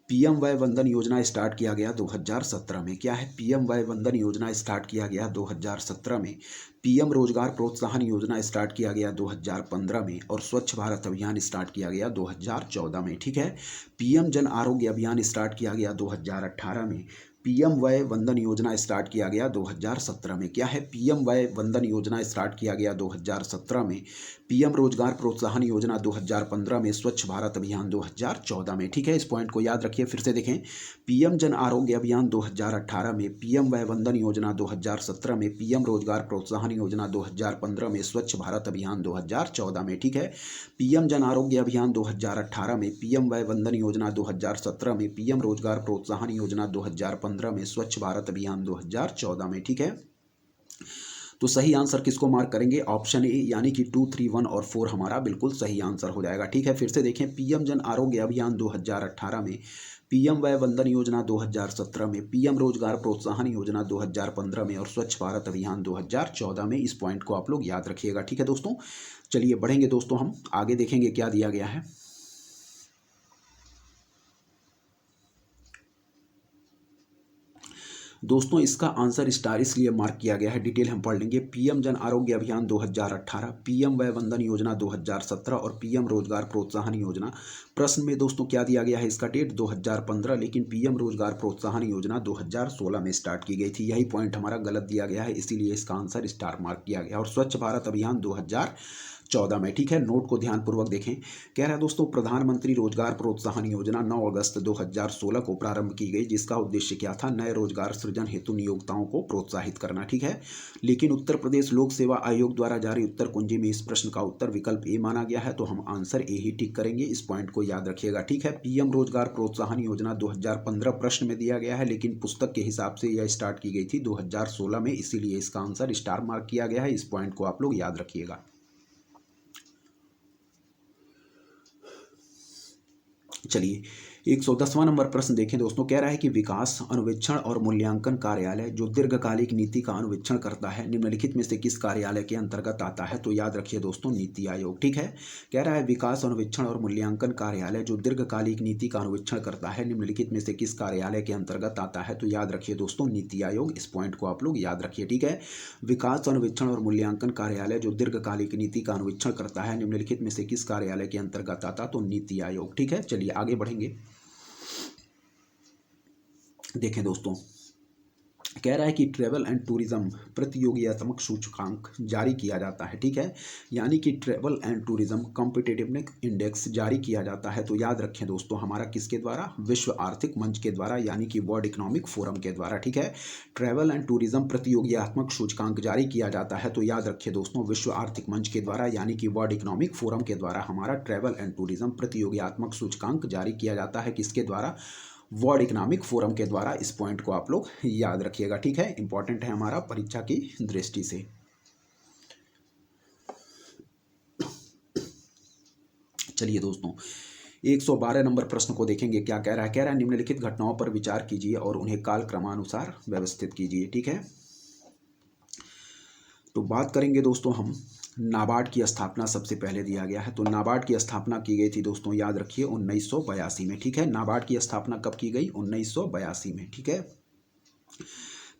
पीएम वय वंदन योजना स्टार्ट किया गया 2017 में। क्या है, पीएम वय वंदन योजना स्टार्ट किया गया 2017 में। पीएम रोजगार प्रोत्साहन योजना स्टार्ट किया गया 2015 में और स्वच्छ भारत अभियान स्टार्ट किया गया 2014 में। ठीक है, पीएम जन आरोग्य अभियान स्टार्ट किया गया 2018 में। पीएम वय वंदन योजना स्टार्ट किया गया 2017 में। क्या है, पीएम वय वंदन योजना स्टार्ट किया गया 2017 में। पीएम रोजगार प्रोत्साहन योजना 2015 में। स्वच्छ भारत अभियान 2014 में। ठीक है, इस पॉइंट को याद रखिए। फिर से देखें, पीएम जन आरोग्य अभियान 2018 में, पीएम वय वंदन योजना 2017 में, पीएम रोजगार प्रोत्साहन योजना 2015 में, स्वच्छ भारत अभियान 2014 में। ठीक है, पीएम जन आरोग्य अभियान 2018 में, पीएम वय वंदन योजना 2017 में, पीएम रोजगार प्रोत्साहन योजना 2015 में, स्वच्छ भारत अभियान 2014 में। ठीक है, तो सही आंसर किसको मार्क करेंगे, ऑप्शन ए, यानी कि 2, 3, 1 और 4 हमारा बिल्कुल सही आंसर हो जाएगा। ठीक है, फिर से देखें, पीएम जन आरोग्य अभियान 2018 में, पीएम वय वंदन योजना 2017 में, पीएम रोजगार प्रोत्साहन योजना 2015 में और स्वच्छ भारत अभियान 2014 में। इस पॉइंट को आप लोग याद रखिएगा। ठीक है दोस्तों, चलिए बढ़ेंगे दोस्तों, हम आगे देखेंगे क्या दिया गया है। दोस्तों इसका आंसर स्टार इसलिए मार्क किया गया है, डिटेल हम पढ़ लेंगे। पीएम जन आरोग्य अभियान 2018, पीएम वय वंदन योजना 2017 और पीएम रोजगार प्रोत्साहन योजना। प्रश्न में दोस्तों क्या दिया गया है, इसका डेट 2015, लेकिन पीएम रोजगार प्रोत्साहन योजना 2016 में स्टार्ट की गई थी। यही पॉइंट हमारा गलत दिया गया है, इसीलिए इसका आंसर स्टार मार्क किया गया। और स्वच्छ भारत अभियान 2014 में। ठीक है, नोट को ध्यानपूर्वक देखें। कह रहा है दोस्तों, प्रधानमंत्री रोजगार प्रोत्साहन योजना 9 अगस्त 2016 को प्रारंभ की गई, जिसका उद्देश्य क्या था, नए रोजगार सृजन हेतु नियोक्ताओं को प्रोत्साहित करना। ठीक है, लेकिन उत्तर प्रदेश लोक सेवा आयोग द्वारा जारी उत्तर कुंजी में इस प्रश्न का उत्तर विकल्प ए माना गया है, तो हम आंसर ए ही टिक करेंगे। इस पॉइंट को याद रखिएगा। ठीक है, पीएम रोजगार प्रोत्साहन योजना 2015 प्रश्न में दिया गया है, लेकिन पुस्तक के हिसाब से यह स्टार्ट की गई थी 2016 में, इसीलिए इसका आंसर स्टार मार्क किया गया है। इस पॉइंट को आप लोग याद रखिएगा। चलिए 110वां नंबर प्रश्न देखें दोस्तों। कह रहा है कि विकास अनुवीक्षण और मूल्यांकन कार्यालय जो दीर्घकालिक नीति का अनुवीक्षण करता है, निम्नलिखित में से किस कार्यालय के अंतर्गत आता है, तो याद रखिए दोस्तों नीति आयोग। ठीक है, कह रहा है विकास अनुवीक्षण और मूल्यांकन कार्यालय जो दीर्घकालिक नीति का अनुवीक्षण करता है, निम्नलिखित में से किस कार्यालय के अंतर्गत आता है, तो याद रखिए दोस्तों नीति आयोग। इस पॉइंट को आप लोग याद रखिए। ठीक है, विकास अनुवीक्षण और मूल्यांकन कार्यालय जो दीर्घकालिक नीति का अनुवीक्षण करता है, निम्नलिखित में से किस कार्यालय के अंतर्गत आता, तो नीति आयोग। ठीक है, चलिए आगे बढ़ेंगे। देखें दोस्तों, कह रहा है कि ट्रैवल एंड टूरिज्म प्रतियोगितात्मक सूचकांक जारी किया जाता है, ठीक है, यानी कि travel and tourism competitiveness index जारी किया जाता है। तो याद रखें दोस्तों, हमारा किसके द्वारा, विश्व आर्थिक मंच के द्वारा, यानी कि वर्ल्ड इकोनॉमिक फोरम के द्वारा, ठीक है। ट्रैवल एंड टूरिज्म प्रतियोगितात्मक सूचकांक जारी किया जाता है, तो याद रखिए दोस्तों, विश्व आर्थिक मंच के द्वारा, यानी कि वर्ल्ड इकोनॉमिक फोरम के द्वारा हमारा ट्रैवल एंड टूरिज्म प्रतियोगितात्मक सूचकांक जारी किया जाता है। किसके द्वारा, वर्ल्ड इकोनॉमिक फोरम के द्वारा। इस पॉइंट को आप लोग याद रखिएगा, ठीक है, इंपॉर्टेंट है हमारा परीक्षा की दृष्टि से। चलिए दोस्तों, 112 नंबर प्रश्न को देखेंगे। क्या कह रहा है, कह रहा है निम्नलिखित घटनाओं पर विचार कीजिए और उन्हें काल क्रमानुसार व्यवस्थित कीजिए, ठीक है। तो बात करेंगे दोस्तों हम, नाबार्ड की स्थापना सबसे पहले दिया गया है। तो नाबार्ड की स्थापना की गई थी दोस्तों, याद रखिए 1982 में, ठीक है। नाबार्ड की स्थापना कब की गई, 1982 में, ठीक है।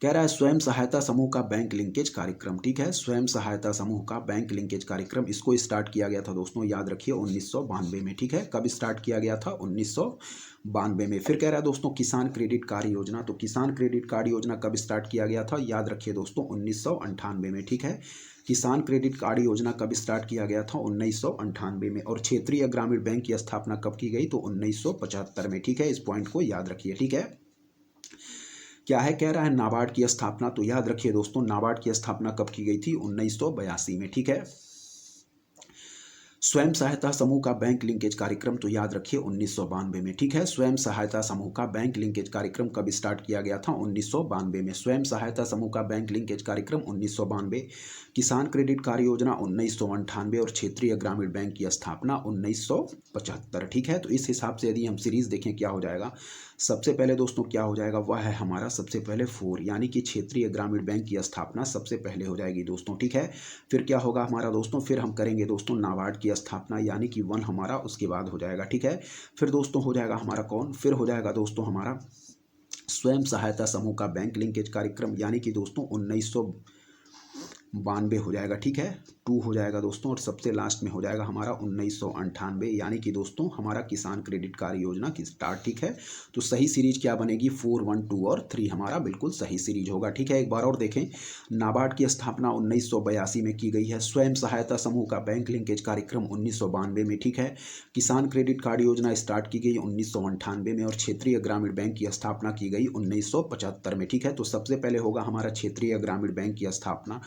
कह रहा है स्वयं सहायता समूह का बैंक लिंकेज कार्यक्रम, ठीक है, स्वयं सहायता समूह का बैंक लिंकेज कार्यक्रम, इसको स्टार्ट किया गया था दोस्तों, याद रखिए 1992 में, ठीक है। कब स्टार्ट किया गया था, 1992 में। फिर कह रहा है दोस्तों किसान क्रेडिट कार्ड योजना, तो किसान क्रेडिट कार्ड योजना कब स्टार्ट किया गया था, याद रखिए दोस्तों 1998 में, ठीक है। किसान क्रेडिट कार्ड योजना कब स्टार्ट किया गया था, 1998 में। और क्षेत्रीय ग्रामीण बैंक की स्थापना कब की गई, तो 1975 में, ठीक है। इस पॉइंट को याद रखिए, ठीक है। क्या है, कह रहा है नाबार्ड की स्थापना, तो याद रखिए दोस्तों, नाबार्ड की स्थापना कब की गई थी, 1982 में, ठीक है। स्वयं सहायता समूह का बैंक लिंकेज कार्यक्रम, तो याद रखिए 1992 में, ठीक है। स्वयं सहायता समूह का बैंक लिंकेज कार्यक्रम कब स्टार्ट किया गया था, 1992 में। स्वयं सहायता समूह का बैंक लिंकेज कार्यक्रम 1992। किसान क्रेडिट कार्ड योजना 1998 और क्षेत्रीय ग्रामीण बैंक की स्थापना 1975, ठीक है। तो इस हिसाब से यदि हम सीरीज देखें क्या हो जाएगा, सबसे पहले दोस्तों क्या हो जाएगा, वह है हमारा सबसे पहले 4, यानी कि क्षेत्रीय ग्रामीण बैंक की स्थापना सबसे पहले हो जाएगी दोस्तों, ठीक है। फिर क्या होगा हमारा दोस्तों, फिर हम करेंगे दोस्तों नाबार्ड की स्थापना, यानी कि 1 हमारा उसके बाद हो जाएगा, ठीक है। फिर दोस्तों हो जाएगा हमारा कौन, फिर हो जाएगा दोस्तों हमारा स्वयं सहायता समूह का बैंक लिंकेज कार्यक्रम, यानी कि दोस्तों 1992 हो जाएगा, ठीक है, 2 हो जाएगा दोस्तों। और सबसे लास्ट में हो जाएगा हमारा 1998, यानी कि दोस्तों हमारा किसान क्रेडिट कार्ड योजना की स्टार्ट, ठीक है। तो सही सीरीज क्या बनेगी, 4, 1, 2 और 3 हमारा बिल्कुल सही सीरीज होगा, ठीक है। एक बार और देखें, नाबार्ड की स्थापना 1982 में की गई है। स्वयं सहायता समूह का बैंक लिंकेज कार्यक्रम 1992 में, ठीक है। किसान क्रेडिट कार्ड योजना स्टार्ट की गई 1998 में और क्षेत्रीय ग्रामीण बैंक की स्थापना की गई 1975 में, ठीक है। तो सबसे पहले होगा हमारा क्षेत्रीय ग्रामीण बैंक की स्थापना,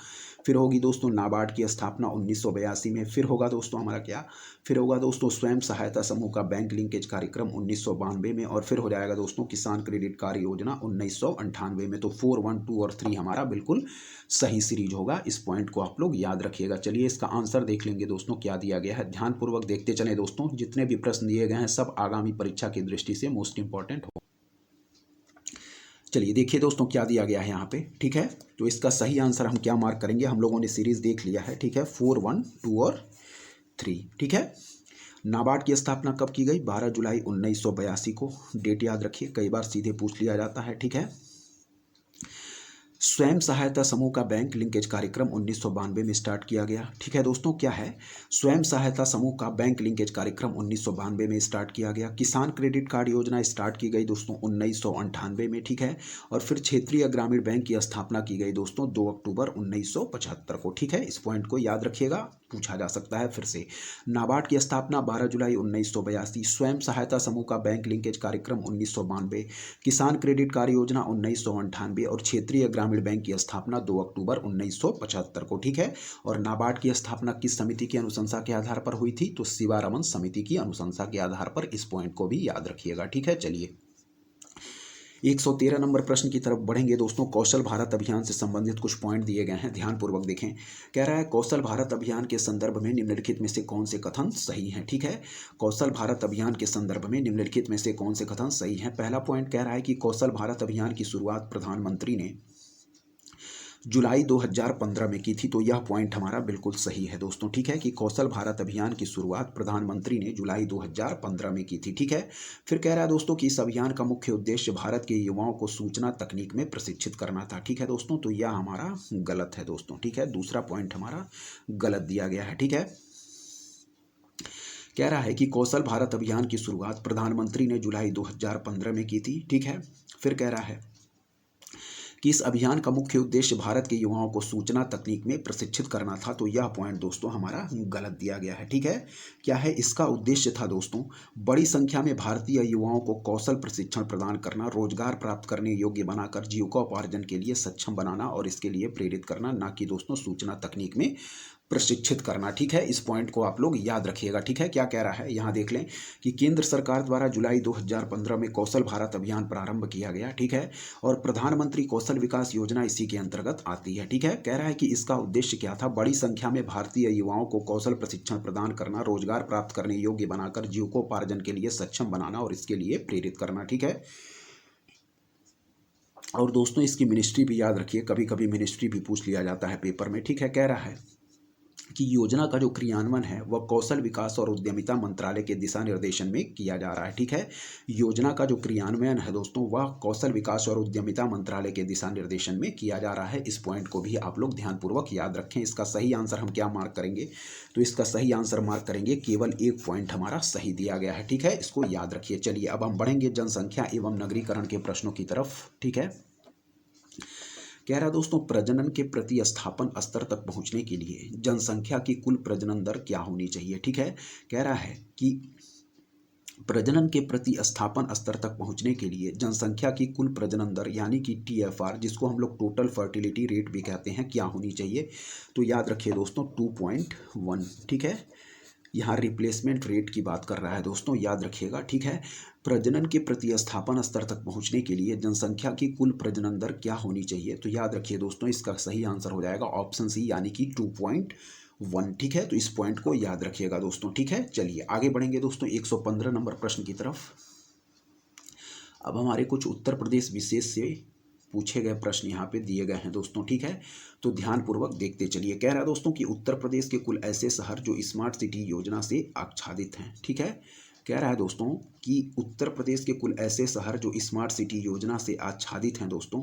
फिर होगी दोस्तों नाबार्ड की स्थापना 1982 में, फिर होगा दोस्तों हमारा क्या, फिर होगा दोस्तों स्वयं सहायता समूह का बैंक लिंकेज कार्यक्रम 1992 में, और फिर हो जाएगा दोस्तों किसान क्रेडिट कार्ड योजना 1998 में। तो 4, 1, 2 और 3 हमारा बिल्कुल सही सीरीज होगा। इस पॉइंट को आप लोग याद रखिएगा। चलिए इसका आंसर देख लेंगे दोस्तों, क्या दिया गया है, ध्यानपूर्वक देखते चले दोस्तों। जितने भी प्रश्न दिए गए हैं सब आगामी परीक्षा की दृष्टि से मोस्ट इंपॉर्टेंट हो। चलिए देखिए दोस्तों क्या दिया गया है यहाँ पे, ठीक है। तो इसका सही आंसर हम क्या मार्क करेंगे, हम लोगों ने सीरीज देख लिया है, ठीक है, 4, 1, 2 और 3, ठीक है। नाबार्ड की स्थापना कब की गई, 12 जुलाई 1982 को, डेट याद रखिए, कई बार सीधे पूछ लिया जाता है, ठीक है। स्वयं सहायता समूह का बैंक लिंकेज कार्यक्रम 1992 में स्टार्ट किया गया, ठीक है दोस्तों। क्या है, स्वयं सहायता समूह का बैंक लिंकेज कार्यक्रम 1992 में स्टार्ट किया गया। किसान क्रेडिट कार्ड योजना स्टार्ट की गई दोस्तों 1998 में, ठीक है। और फिर क्षेत्रीय ग्रामीण बैंक की स्थापना की गई दोस्तों 2 अक्टूबर 1975 को, ठीक है। इस पॉइंट को याद रखिएगा, पूछा जा सकता है फिर से। नाबार्ड की स्थापना 12 जुलाई 1982, स्वयं सहायता समूह का बैंक लिंकेज कार्यक्रम 1992, किसान क्रेडिट कार्ड योजना 1998 और क्षेत्रीय ग्रामीण बैंक की स्थापना 2 अक्टूबर 1975 को, ठीक है। और नाबार्ड की स्थापना किस समिति की अनुशंसा के आधार पर हुई थी, तो शिवारमन समिति की अनुशंसा के आधार पर। इस पॉइंट को भी याद रखिएगा, ठीक है। चलिए 113 नंबर प्रश्न की तरफ बढ़ेंगे दोस्तों। कौशल भारत अभियान से संबंधित कुछ पॉइंट दिए गए हैं, ध्यानपूर्वक देखें। कह रहा है कौशल भारत अभियान के संदर्भ में निम्नलिखित में से कौन से कथन सही हैं, ठीक है। कौशल भारत अभियान के संदर्भ में निम्नलिखित में से कौन से कथन सही हैं। पहला पॉइंट कह रहा है कि कौशल भारत अभियान की शुरुआत प्रधानमंत्री ने जुलाई 2015 में की थी, तो यह पॉइंट हमारा बिल्कुल सही है दोस्तों, ठीक है, कि कौशल भारत अभियान की शुरुआत प्रधानमंत्री ने जुलाई 2015 में की थी, ठीक है। फिर कह रहा है दोस्तों कि इस अभियान का मुख्य उद्देश्य भारत के युवाओं को सूचना तकनीक में प्रशिक्षित करना था, ठीक है दोस्तों। तो यह हमारा गलत है दोस्तों, ठीक है, दूसरा पॉइंट हमारा गलत दिया गया है, ठीक है। कह रहा है कि कौशल भारत अभियान की शुरुआत प्रधानमंत्री ने जुलाई 2015 में की थी, ठीक है। फिर कह रहा है कि इस अभियान का मुख्य उद्देश्य भारत के युवाओं को सूचना तकनीक में प्रशिक्षित करना था, तो यह पॉइंट दोस्तों हमारा गलत दिया गया है। ठीक है, क्या है इसका उद्देश्य था दोस्तों? बड़ी संख्या में भारतीय युवाओं को कौशल प्रशिक्षण प्रदान करना, रोजगार प्राप्त करने योग्य बनाकर जीविकोपार्जन के लिए सक्षम बनाना और इसके लिए प्रेरित करना, ना कि दोस्तों सूचना तकनीक में प्रशिक्षित करना। ठीक है, इस पॉइंट को आप लोग याद रखिएगा। ठीक है, क्या कह रहा है यहाँ देख लें कि केंद्र सरकार द्वारा जुलाई 2015 में कौशल भारत अभियान प्रारंभ किया गया। ठीक है, और प्रधानमंत्री कौशल विकास योजना इसी के अंतर्गत आती है। ठीक है, कह रहा है कि इसका उद्देश्य क्या था? बड़ी संख्या में भारतीय युवाओं को कौशल प्रशिक्षण प्रदान करना, रोजगार प्राप्त करने योग्य बनाकर जीविकोपार्जन के लिए सक्षम बनाना और इसके लिए प्रेरित करना। ठीक है, और दोस्तों इसकी मिनिस्ट्री भी याद रखिए, कभी कभी मिनिस्ट्री भी पूछ लिया जाता है पेपर में। ठीक है, कह रहा है कि योजना का जो क्रियान्वयन है वह कौशल विकास और उद्यमिता मंत्रालय के दिशा निर्देशन में किया जा रहा है। ठीक है, योजना का जो क्रियान्वयन है दोस्तों वह कौशल विकास और उद्यमिता मंत्रालय के दिशा निर्देशन में किया जा रहा है। इस पॉइंट को भी आप लोग ध्यानपूर्वक याद रखें। इसका सही आंसर हम क्या मार्क करेंगे? तो इसका सही आंसर मार्क करेंगे, केवल एक पॉइंट हमारा सही दिया गया है। ठीक है, इसको याद रखिए। चलिए अब हम बढ़ेंगे जनसंख्या एवं नगरीकरण के प्रश्नों की तरफ। ठीक है, कह रहा दोस्तों प्रजनन के प्रतिस्थापन स्तर तक पहुंचने के लिए जनसंख्या की कुल प्रजनन दर क्या होनी चाहिए? ठीक है, कह रहा है कि प्रजनन के प्रतिस्थापन स्तर तक पहुंचने के लिए जनसंख्या की कुल प्रजनन दर यानी कि TFR, जिसको हम लोग टोटल फर्टिलिटी रेट भी कहते हैं, क्या होनी चाहिए? तो याद रखिए दोस्तों 2.1। ठीक है, यहाँ रिप्लेसमेंट रेट की बात कर रहा है दोस्तों, याद रखिएगा। ठीक है, प्रजनन के प्रतिस्थापन स्तर तक पहुंचने के लिए जनसंख्या की कुल प्रजनन दर क्या होनी चाहिए? तो याद रखिए दोस्तों इसका सही आंसर हो जाएगा ऑप्शन सी यानी कि 2.1। ठीक है, तो इस पॉइंट को याद रखिएगा दोस्तों। ठीक है, चलिए आगे बढ़ेंगे दोस्तों 115 नंबर प्रश्न की तरफ। अब हमारे कुछ उत्तर प्रदेश विशेष से पूछे गए प्रश्न यहाँ पे दिए गए हैं दोस्तों। ठीक है, तो ध्यानपूर्वक देखते चलिए। कह रहा है दोस्तों कि उत्तर प्रदेश के कुल ऐसे शहर जो स्मार्ट सिटी योजना से आच्छादित हैं। ठीक है, कह रहा है दोस्तों कि उत्तर प्रदेश के कुल ऐसे शहर जो स्मार्ट सिटी योजना से आच्छादित हैं दोस्तों,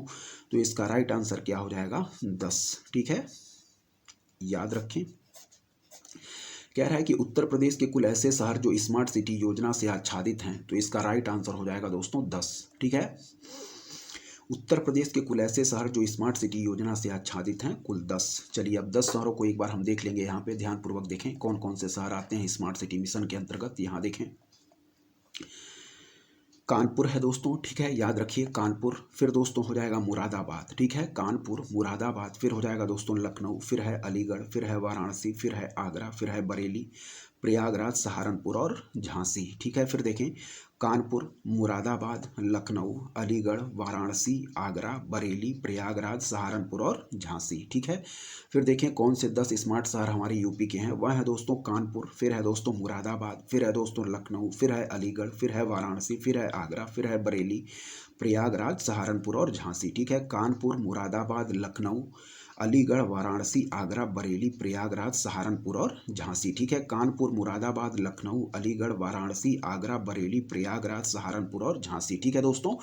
तो इसका राइट आंसर क्या हो जाएगा? 10। ठीक है, याद रखें। कह रहा है कि उत्तर प्रदेश के कुल ऐसे शहर जो स्मार्ट सिटी योजना से आच्छादित हैं, तो इसका राइट आंसर हो जाएगा दोस्तों 10। ठीक है, उत्तर प्रदेश के कुल ऐसे शहर जो स्मार्ट सिटी योजना से आच्छादित हैं कुल 10। चलिए अब 10 शहरों को एक बार हम देख लेंगे। यहाँ पे ध्यानपूर्वक देखें कौन कौन से शहर आते हैं स्मार्ट सिटी मिशन के अंतर्गत। यहाँ देखें कानपुर है दोस्तों। ठीक है, याद रखिए कानपुर। फिर दोस्तों हो जाएगा मुरादाबाद। ठीक है, कानपुर मुरादाबाद। फिर हो जाएगा दोस्तों लखनऊ, फिर है अलीगढ़, फिर है वाराणसी, फिर है आगरा, फिर है बरेली, प्रयागराज, सहारनपुर और झांसी। ठीक है, फिर देखें कानपुर, मुरादाबाद, लखनऊ, अलीगढ़, वाराणसी, आगरा, बरेली, प्रयागराज, सहारनपुर और झांसी। ठीक है, फिर देखें कौन से 10 स्मार्ट शहर हमारे यूपी के हैं। वह है दोस्तों कानपुर, फिर है दोस्तों मुरादाबाद, फिर है दोस्तों लखनऊ, फिर है अलीगढ़, फिर है वाराणसी, फिर है आगरा, फिर है बरेली, प्रयागराज, सहारनपुर और झांसी। ठीक है, कानपुर, मुरादाबाद, लखनऊ, अलीगढ़, वाराणसी, आगरा, बरेली, प्रयागराज, सहारनपुर और झांसी। ठीक है, कानपुर, मुरादाबाद, लखनऊ, अलीगढ़, वाराणसी, आगरा, बरेली, प्रयागराज, सहारनपुर और झांसी। ठीक है दोस्तों,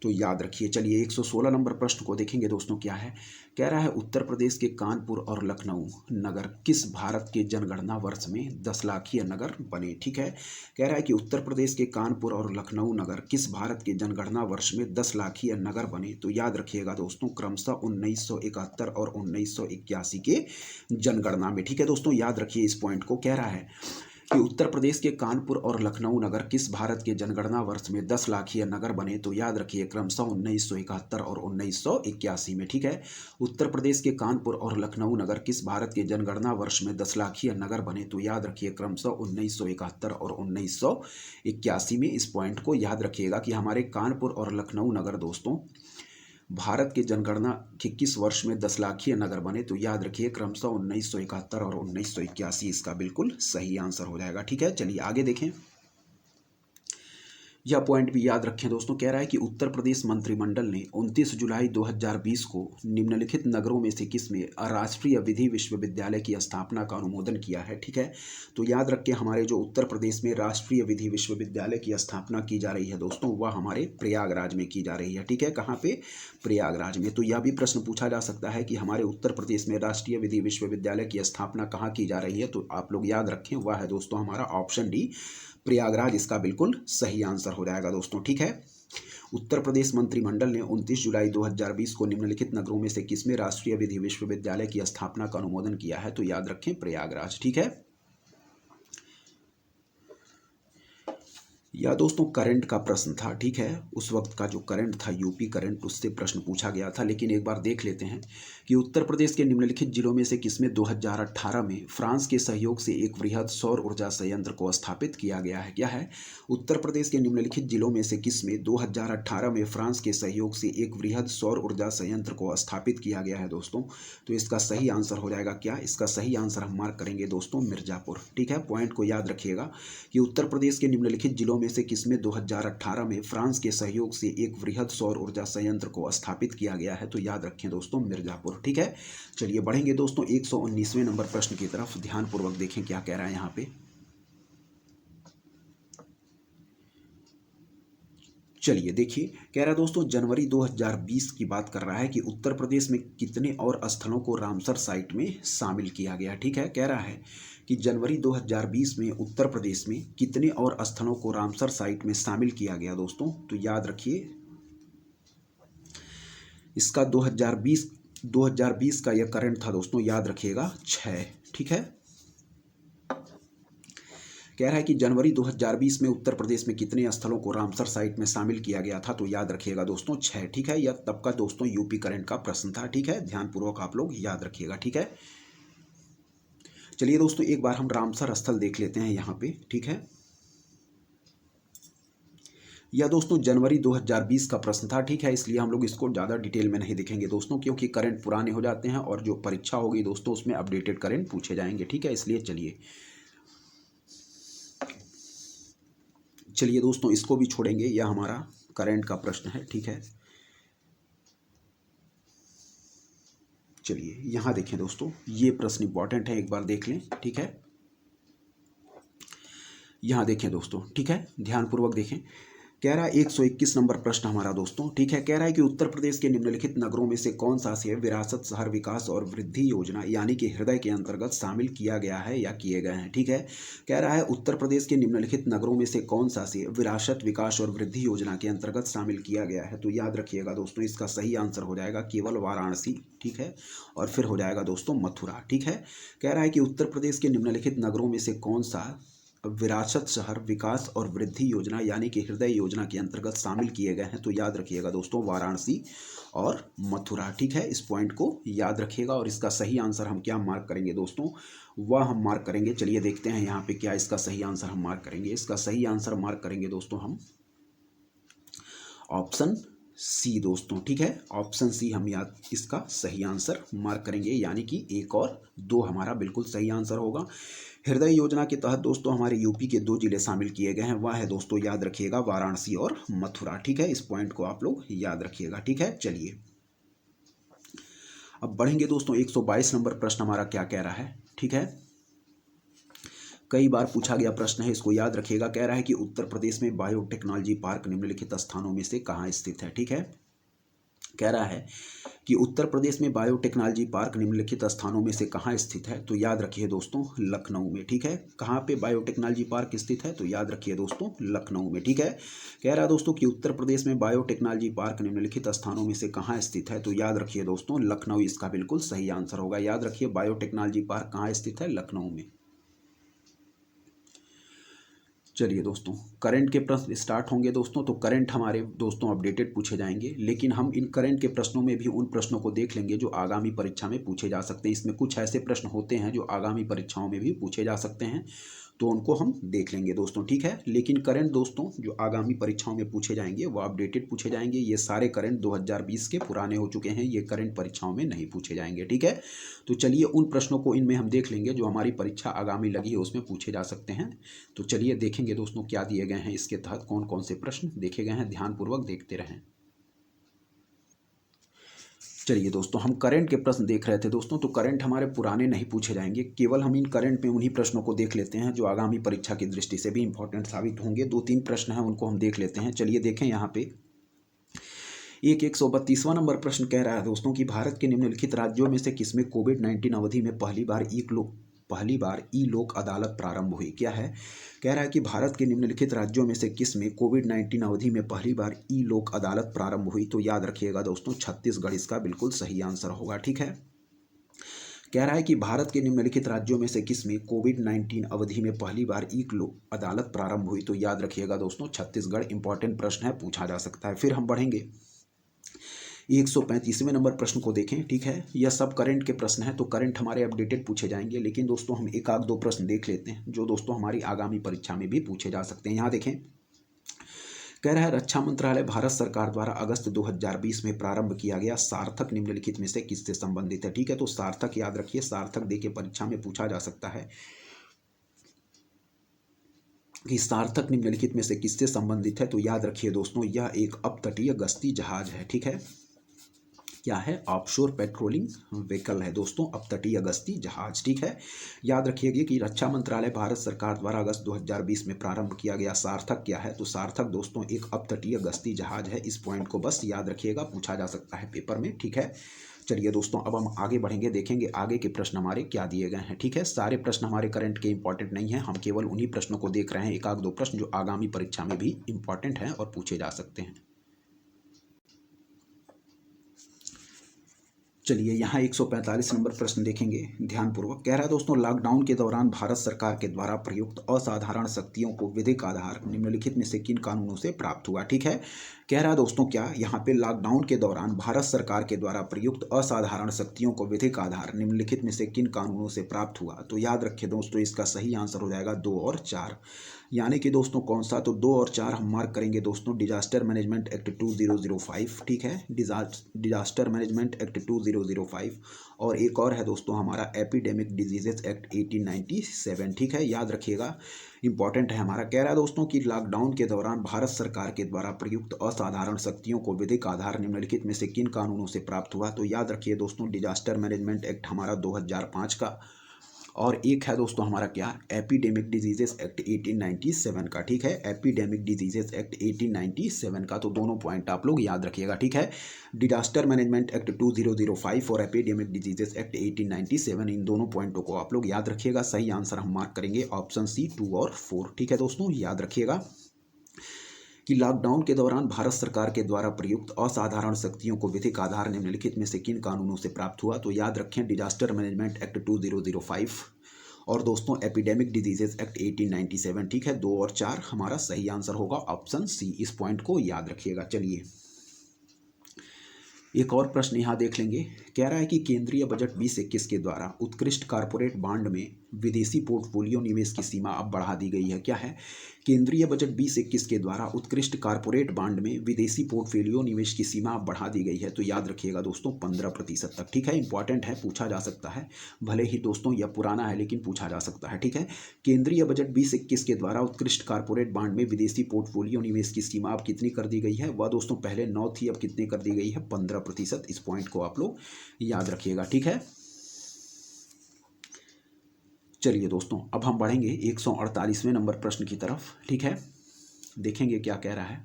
तो याद रखिए। चलिए 116 नंबर प्रश्न को देखेंगे दोस्तों। क्या है? कह रहा है उत्तर प्रदेश के कानपुर और लखनऊ नगर किस भारत के जनगणना वर्ष में 10 लाखीय नगर बने? ठीक है, कह रहा है कि उत्तर प्रदेश के कानपुर और लखनऊ नगर किस भारत के जनगणना वर्ष में 10 लाखीय नगर बने? तो याद रखिएगा दोस्तों क्रमशः 1971 और 1981 के जनगणना में। ठीक है दोस्तों, याद रखिए इस पॉइंट को। कह रहा है कि उत्तर प्रदेश के कानपुर और लखनऊ नगर किस भारत के जनगणना वर्ष में 10 लाखीय नगर बने? तो याद रखिए क्रमशः 1971 और 1981 में। ठीक है, उत्तर प्रदेश के कानपुर और लखनऊ नगर किस भारत के जनगणना वर्ष में 10 लाखीय नगर बने? तो याद रखिए क्रमशः 1971 और 1981 में। इस पॉइंट को याद रखिएगा कि हमारे कानपुर और लखनऊ नगर दोस्तों भारत के जनगणना के किस वर्ष में 10 लाखीय नगर बने? तो याद रखिए क्रमशः 1971 और 1981 इसका बिल्कुल सही आंसर हो जाएगा। ठीक है, चलिए आगे देखें। यह पॉइंट भी याद रखें दोस्तों। कह रहा है कि उत्तर प्रदेश मंत्रिमंडल ने 29 जुलाई 2020 को निम्नलिखित नगरों में से किस में राष्ट्रीय विधि विश्वविद्यालय की स्थापना का अनुमोदन किया है? ठीक है, तो याद रखें हमारे जो उत्तर प्रदेश में राष्ट्रीय विधि विश्वविद्यालय की स्थापना की जा रही है दोस्तों, वह हमारे प्रयागराज में की जा रही है। ठीक है, कहाँ पे? प्रयागराज में। तो यह भी प्रश्न पूछा जा सकता है कि हमारे उत्तर प्रदेश में राष्ट्रीय विधि विश्वविद्यालय की स्थापना कहाँ की जा रही है? तो आप लोग याद रखें वह है दोस्तों हमारा ऑप्शन डी, प्रयागराज इसका बिल्कुल सही आंसर हो जाएगा दोस्तों। ठीक है, उत्तर प्रदेश मंत्रिमंडल ने 29 जुलाई 2020 को निम्नलिखित नगरों में से किसमें राष्ट्रीय विधि विश्वविद्यालय की स्थापना का अनुमोदन किया है? तो याद रखें प्रयागराज। ठीक है, या दोस्तों करंट का प्रश्न था। ठीक है, उस वक्त का जो करंट था यूपी करंट, उससे प्रश्न पूछा गया था। लेकिन एक बार देख लेते हैं कि उत्तर प्रदेश के निम्नलिखित जिलों में से किसमें 2018 में फ्रांस के सहयोग से एक वृहद सौर ऊर्जा संयंत्र को स्थापित किया गया है? क्या है? उत्तर प्रदेश के निम्नलिखित जिलों में से किसमें 2018 में फ्रांस के सहयोग से एक वृहद सौर ऊर्जा संयंत्र को स्थापित किया गया है दोस्तों? तो इसका सही आंसर हो जाएगा क्या? इसका सही आंसर हम मार्क करेंगे दोस्तों मिर्जापुर। ठीक है, पॉइंट को याद रखिएगा कि उत्तर प्रदेश के निम्नलिखित जिलों में से किसमें 2018 में फ्रांस के सहयोग से एक वृहद सौर ऊर्जा संयंत्र को स्थापित किया गया है? तो याद रखें दोस्तों मिर्जापुर। ठीक है, चलिए बढ़ेंगे दोस्तों 119वें नंबर प्रश्न की तरफ। ध्यानपूर्वक देखें क्या कह रहा है यहाँ पे। चलिए देखिए, कह रहा है दोस्तों जनवरी 2020 की बात कर रहा है कि उत्तर प्रदेश में कितने और स्थलों को रामसर साइट में शामिल किया गया। ठीक है, कह रहा है कि जनवरी 2020 में उत्तर प्रदेश में कितने और स्थलों को रामसर साइट में शामिल किया गया दोस्तों? तो याद रखिए इसका 2020 का यह करंट था दोस्तों, याद रखिएगा 6। ठीक है, कह रहा है कि जनवरी 2020 में उत्तर प्रदेश में कितने स्थलों को रामसर साइट में शामिल किया गया था? तो याद रखिएगा दोस्तों 6। ठीक है, यह तब का दोस्तों यूपी करंट का प्रश्न था। ठीक है, ध्यानपूर्वक आप लोग याद रखिएगा। ठीक है, चलिए दोस्तों एक बार हम रामसर स्थल देख लेते हैं यहाँ पे। ठीक है, यह दोस्तों जनवरी 2020 का प्रश्न था। ठीक है, इसलिए हम लोग इसको ज़्यादा डिटेल में नहीं देखेंगे दोस्तों, क्योंकि करंट पुराने हो जाते हैं और जो परीक्षा होगी दोस्तों उसमें अपडेटेड करंट पूछे जाएंगे। ठीक है, इसलिए चलिए दोस्तों इसको भी छोड़ेंगे, यह हमारा करंट का प्रश्न है। ठीक है, चलिए यहाँ देखें दोस्तों, ये प्रश्न इंपॉर्टेंट है, एक बार देख लें। ठीक है, यहाँ देखें दोस्तों। ठीक है, ध्यानपूर्वक देखें। कह रहा है 121 नंबर प्रश्न हमारा दोस्तों। ठीक है, कह रहा है कि उत्तर प्रदेश के निम्नलिखित नगरों में से कौन सा से विरासत शहर विकास और वृद्धि योजना यानी कि हृदय के अंतर्गत शामिल किया गया है या किए गए हैं? ठीक है, कह रहा है उत्तर प्रदेश के निम्नलिखित नगरों में से कौन सा से विरासत विकास और वृद्धि योजना के अंतर्गत शामिल किया गया है? तो याद रखिएगा दोस्तों इसका सही आंसर हो जाएगा केवल वाराणसी। ठीक है, और फिर हो जाएगा दोस्तों मथुरा। ठीक है, कह रहा है कि उत्तर प्रदेश के निम्नलिखित नगरों में से कौन सा विरासत शहर विकास और वृद्धि योजना यानी कि हृदय योजना के अंतर्गत शामिल किए गए हैं? तो याद रखिएगा दोस्तों वाराणसी और मथुरा। ठीक है, इस पॉइंट को याद रखिएगा और इसका सही आंसर हम क्या मार्क करेंगे दोस्तों? वह हम मार्क करेंगे, चलिए देखते हैं यहाँ पे क्या इसका सही आंसर हम मार्क करेंगे। इसका सही आंसर मार्क करेंगे दोस्तों हम ऑप्शन सी दोस्तों। ठीक है, ऑप्शन सी हम याद इसका सही आंसर मार्क करेंगे, यानी कि 1 और 2 हमारा बिल्कुल सही आंसर होगा। हृदय योजना के तहत दोस्तों हमारे यूपी के 2 जिले शामिल किए गए हैं, वह है दोस्तों याद रखिएगा वाराणसी और मथुरा। ठीक है, इस पॉइंट को आप लोग याद रखिएगा। ठीक है, चलिए अब बढ़ेंगे दोस्तों 122 नंबर प्रश्न हमारा क्या कह रहा है। ठीक है, कई बार पूछा गया प्रश्न है, इसको याद रखिएगा। कह रहा है कि उत्तर प्रदेश में बायोटेक्नोलॉजी पार्क निम्नलिखित स्थानों में से कहाँ स्थित है? ठीक है, कह रहा है कि उत्तर प्रदेश में बायोटेक्नोलॉजी पार्क निम्नलिखित स्थानों में से कहाँ स्थित है? तो याद रखिए दोस्तों लखनऊ में। ठीक है, कहाँ पे बायोटेक्नोलॉजी पार्क स्थित है? तो याद रखिए दोस्तों लखनऊ में। ठीक है, कह रहा है दोस्तों कि उत्तर प्रदेश में बायोटेक्नोलॉजी पार्क निम्नलिखित स्थानों में से कहाँ स्थित है? तो याद रखिए दोस्तों लखनऊ इसका बिल्कुल सही आंसर होगा। याद रखिए बायोटेक्नोलॉजी पार्क कहाँ स्थित है? लखनऊ में। चलिए दोस्तों करंट के प्रश्न स्टार्ट होंगे दोस्तों। तो करंट हमारे दोस्तों अपडेटेड पूछे जाएंगे, लेकिन हम इन करंट के प्रश्नों में भी उन प्रश्नों को देख लेंगे जो आगामी परीक्षा में पूछे जा सकते हैं। इसमें कुछ ऐसे प्रश्न होते हैं जो आगामी परीक्षाओं में भी पूछे जा सकते हैं, तो उनको हम देख लेंगे दोस्तों। ठीक है, लेकिन करंट दोस्तों जो आगामी परीक्षाओं में पूछे जाएंगे वो अपडेटेड पूछे जाएंगे। ये सारे करंट 2020 के पुराने हो चुके हैं, ये करंट परीक्षाओं में नहीं पूछे जाएंगे। ठीक है, तो चलिए उन प्रश्नों को इनमें हम देख लेंगे जो हमारी परीक्षा आगामी लगी है उसमें पूछे जा सकते हैं। तो चलिए देखेंगे दोस्तों क्या दिए गए हैं, इसके तहत कौन कौन से प्रश्न देखे गए हैं, ध्यानपूर्वक देखते रहें। चलिए दोस्तों हम करंट के प्रश्न देख रहे थे दोस्तों। तो करंट हमारे पुराने नहीं पूछे जाएंगे, केवल हम इन करंट में उन्हीं प्रश्नों को देख लेते हैं जो आगामी परीक्षा की दृष्टि से भी इंपॉर्टेंट साबित होंगे। 2-3 प्रश्न हैं उनको हम देख लेते हैं। चलिए देखें यहाँ पे 132वां नंबर प्रश्न कह रहा है दोस्तों कि भारत के निम्नलिखित राज्यों में से किसमें कोविड-19 अवधि में पहली बार पहली बार ई लोक अदालत प्रारंभ हुई? क्या है? कह रहा है कि भारत के निम्नलिखित राज्यों में से किस में कोविड-19 अवधि में पहली बार ई लोक अदालत प्रारंभ हुई? तो याद रखिएगा दोस्तों, छत्तीसगढ़ इसका बिल्कुल सही आंसर होगा। ठीक है। कह रहा है कि भारत के निम्नलिखित राज्यों में से किस में कोविड-19 अवधि में पहली बार ई लोक अदालत प्रारंभ हुई? तो याद रखिएगा दोस्तों, छत्तीसगढ़। इंपॉर्टेंट प्रश्न है, पूछा जा सकता है। फिर हम बढ़ेंगे 135वें नंबर प्रश्न को देखें। ठीक है, यह सब करंट के प्रश्न है, तो करंट हमारे अपडेटेड पूछे जाएंगे, लेकिन दोस्तों हम एक आध दो प्रश्न देख लेते हैं जो दोस्तों हमारी आगामी परीक्षा में भी पूछे जा सकते हैं। यहाँ देखें, कह रहा है रक्षा मंत्रालय भारत सरकार द्वारा अगस्त 2020 में प्रारंभ किया गया सार्थक निम्नलिखित में से किससे संबंधित है? ठीक है, तो सार्थक याद रखिए, सार्थक दे के परीक्षा में पूछा जा सकता है कि सार्थक निम्नलिखित में से किससे संबंधित है। तो याद रखिए दोस्तों, यह एक अपतटीय गश्ती जहाज है। ठीक है, क्या है? ऑफशोर पेट्रोलिंग व्हीकल है दोस्तों, अपतटीय गश्ती जहाज। ठीक है, याद रखिएगा कि रक्षा मंत्रालय भारत सरकार द्वारा अगस्त 2020 में प्रारंभ किया गया सार्थक क्या है? तो सार्थक दोस्तों एक अपतटीय गश्ती जहाज है। इस पॉइंट को बस याद रखिएगा, पूछा जा सकता है पेपर में। ठीक है, चलिए दोस्तों, अब हम आगे बढ़ेंगे, देखेंगे आगे के प्रश्न हमारे क्या दिए गए हैं। ठीक है, सारे प्रश्न हमारे करंट के इंपॉर्टेंट नहीं है, हम केवल उन्हीं प्रश्नों को देख रहे हैं, एक आध दो प्रश्न जो आगामी परीक्षा में भी इंपॉर्टेंट हैं और पूछे जा सकते हैं। चलिए यहाँ 145 नंबर प्रश्न देखेंगे ध्यानपूर्वक। कह रहा है दोस्तों, लॉकडाउन के दौरान भारत सरकार के द्वारा प्रयुक्त असाधारण शक्तियों को विधिक आधार निम्नलिखित में से किन कानूनों से प्राप्त हुआ? ठीक है, कह रहा है दोस्तों, क्या यहाँ पे लॉकडाउन के दौरान भारत सरकार के द्वारा प्रयुक्त असाधारण शक्तियों को विधिक आधार निम्नलिखित में से किन कानूनों से प्राप्त हुआ? तो याद रखिए दोस्तों, इसका सही आंसर हो जाएगा 2 और 4। यानी कि दोस्तों कौन सा? तो 2 और 4 हम मार्क करेंगे दोस्तों, डिजास्टर मैनेजमेंट एक्ट 2005। ठीक है, डिजास्टर मैनेजमेंट एक्ट 2005, और एक और है दोस्तों हमारा एपिडेमिक डिजीजेस एक्ट 1897। ठीक है, याद रखिएगा, इंपॉर्टेंट है हमारा। कह रहा है दोस्तों कि लॉकडाउन के दौरान भारत सरकार के द्वारा प्रयुक्त असाधारण शक्तियों को विधिक आधार निम्नलिखित में से किन कानूनों से प्राप्त हुआ? तो याद रखिए दोस्तों, डिजास्टर मैनेजमेंट एक्ट हमारा 2005 का, और एक है दोस्तों हमारा क्या? एपिडेमिक डिजीजेस एक्ट 1897 का। ठीक है, एपिडेमिक डिजीजेस एक्ट 1897 का, तो दोनों पॉइंट आप लोग याद रखिएगा। ठीक है, डिजास्टर मैनेजमेंट एक्ट 2005 और एपिडेमिक डिजीजेस एक्ट 1897, इन दोनों पॉइंटों को आप लोग याद रखिएगा। सही आंसर हम मार्क करेंगे ऑप्शन सी 2 और 4। ठीक है दोस्तों, याद रखिएगा कि लॉकडाउन के दौरान भारत सरकार के द्वारा प्रयुक्त असाधारण शक्तियों को विधिक आधार निम्नलिखित में से किन कानूनों से प्राप्त हुआ? तो याद रखें, डिजास्टर मैनेजमेंट एक्ट 2005 और दोस्तों एपिडेमिक डिजीजेस एक्ट 1897। ठीक है, 2 और 4 हमारा सही आंसर होगा ऑप्शन सी। इस पॉइंट को याद रखिएगा। चलिए एक और प्रश्न यहाँ देख लेंगे। कह रहा है कि केंद्रीय बजट 2021 के द्वारा उत्कृष्ट कॉर्पोरेट बांड में विदेशी पोर्टफोलियो निवेश की सीमा अब बढ़ा दी गई है। क्या है? केंद्रीय बजट 2021 के द्वारा उत्कृष्ट कॉर्पोरेट बांड में विदेशी पोर्टफोलियो निवेश की सीमा अब बढ़ा दी गई है। तो याद रखिएगा दोस्तों 15% तक। ठीक है, इंपॉर्टेंट है, पूछा जा सकता है, भले ही दोस्तों यह पुराना है लेकिन पूछा जा सकता है। ठीक है, केंद्रीय बजट 2021 के द्वारा उत्कृष्ट कॉर्पोरेट बांड में विदेशी पोर्टफोलियो निवेश की सीमा अब कितनी कर दी गई है? वह दोस्तों पहले 9 थी, अब कितनी कर दी गई है? 15%। इस पॉइंट को आप लोग याद रखिएगा। ठीक है, चलिए दोस्तों अब हम बढ़ेंगे 148वें नंबर प्रश्न की तरफ। ठीक है, देखेंगे क्या कह रहा है,